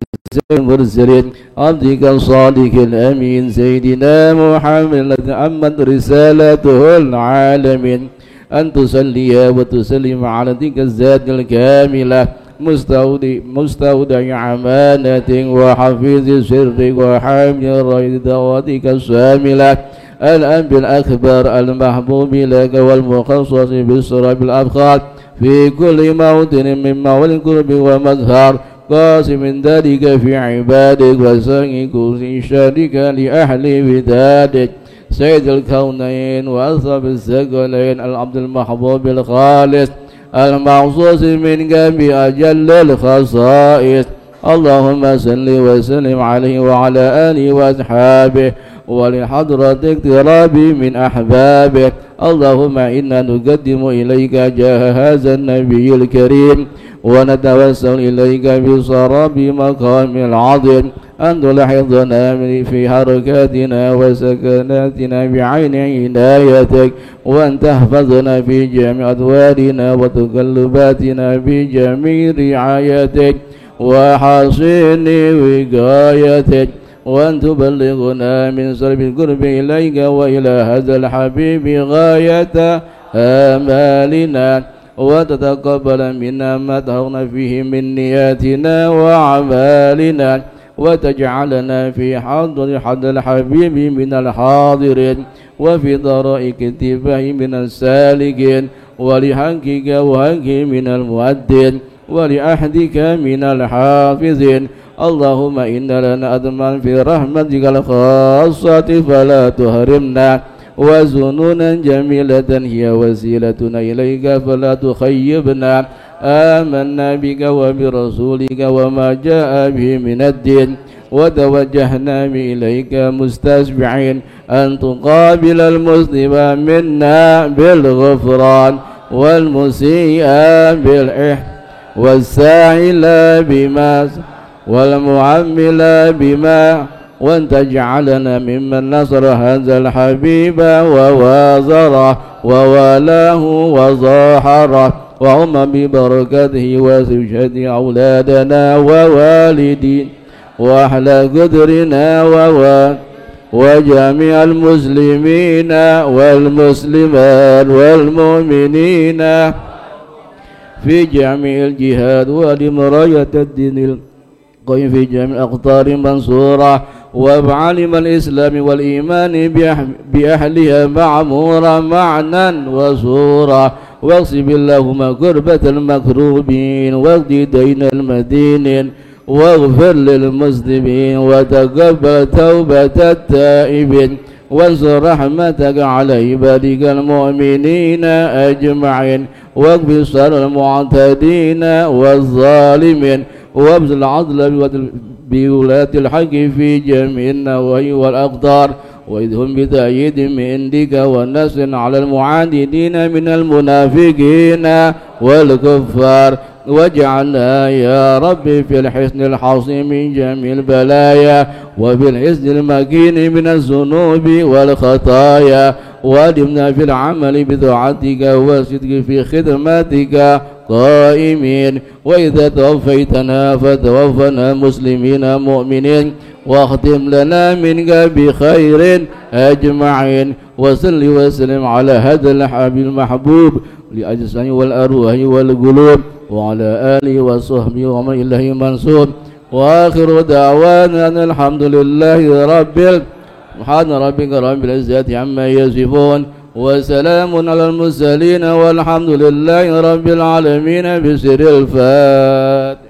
المرسلين عبدك الصادق الأمين سيدنا محمد الذي عمت رسالته العالمين أن تصلي وتسلم على تلك الذات الكاملة مستودع أمانة وحفيظ سر وحامل راية دعوتك الشاملة الأنبياء الأكبر المحبوب لك والمخصص بالسراب الأبخار في كل موطن من مول القرب ومظهر قاسم ذلك في عبادك وسعي كرسي شارك لأهل ودادك سيد الكونين وأصحاب الثقلين العبد المحبوب الخالص المخصوص منك بأجل الخصائص اللهم صل وسلم عليه وعلى آله وأصحابه ولحضرة اقترابي من أحبابه اللهم إنا نقدم إليك جاه هذا النبي الكريم ونتوسل إليك بصراب مقام العظيم أن تلاحظنا في حركاتنا وسكناتنا بعين عنايتك وأن تحفظنا في جميع أدوارنا وتقلباتنا بجميع رعايتك وحصين وقايتك وأن تبلغنا من سرب القرب إليك وإلى هذا الحبيب غاية آمالنا وتتقبل منا ما تهون فيه من نياتنا وأعمالنا وتجعلنا في حضر الحبيب من الحاضرين وفي ضرائك اتباع من السالكين ولحقك وحق من المؤدين ولأحدك من الحافظين اللهم إن لنا أدمان في رحمتك الخاصة فلا تهرمنا وزنونا جميلة هي وسيلتنا إليك فلا تخيبنا آمنا بك وبرسولك وما جاء به من الدين وتوجهنا إليك مستشفعين أن تقابل المسلم منا بالغفران والمسيء بالإحسان والسائل بما والمعمل بما وأن تجعلنا ممن نصر هذا الحبيب ووازره ووالاه وظاهره وهم ببركته وسجد أولادنا ووالدين وأهل قدرنا وجميع المسلمين والمسلمات والمؤمنين في جميع الجهاد ولمراية الدين القيم في جميع الأقطار منصورة وبعلم الإسلام والإيمان بأهلها معمورة معنا وصورة واغصب اللهم كربة المكروبين واقض دين المدينين واغفر للمسلمين وتقبل توبة التائبين وانصر رحمتك على عبادك المؤمنين أجمعين واكفي شر المعتدين والظالمين وابذل العدل بولاة الحق في جميع النواحي والأقدار وإذهم بتأييد من عندك والنصر على المعاندين من المنافقين والكفار واجعلنا يا ربي في الحسن الحصين من جميع البلايا وبالحسن المكين من الذنوب والخطايا وادمنا في العمل بطاعتك والصدق في خدمتك قائمين وإذا توفيتنا فتوفنا مسلمين مؤمنين واختم لنا منك بخير أجمعين وصل وسلم على هذا الحبيب المحبوب لأجسام والأرواح والقلوب وعلى آله وصحبه ومن إليه منصوب وآخر دعوانا أن الحمد لله سبحان ربك رب العزة عما يصفون وسلام على المرسلين والحمد لله رب العالمين بسر الفاتحة.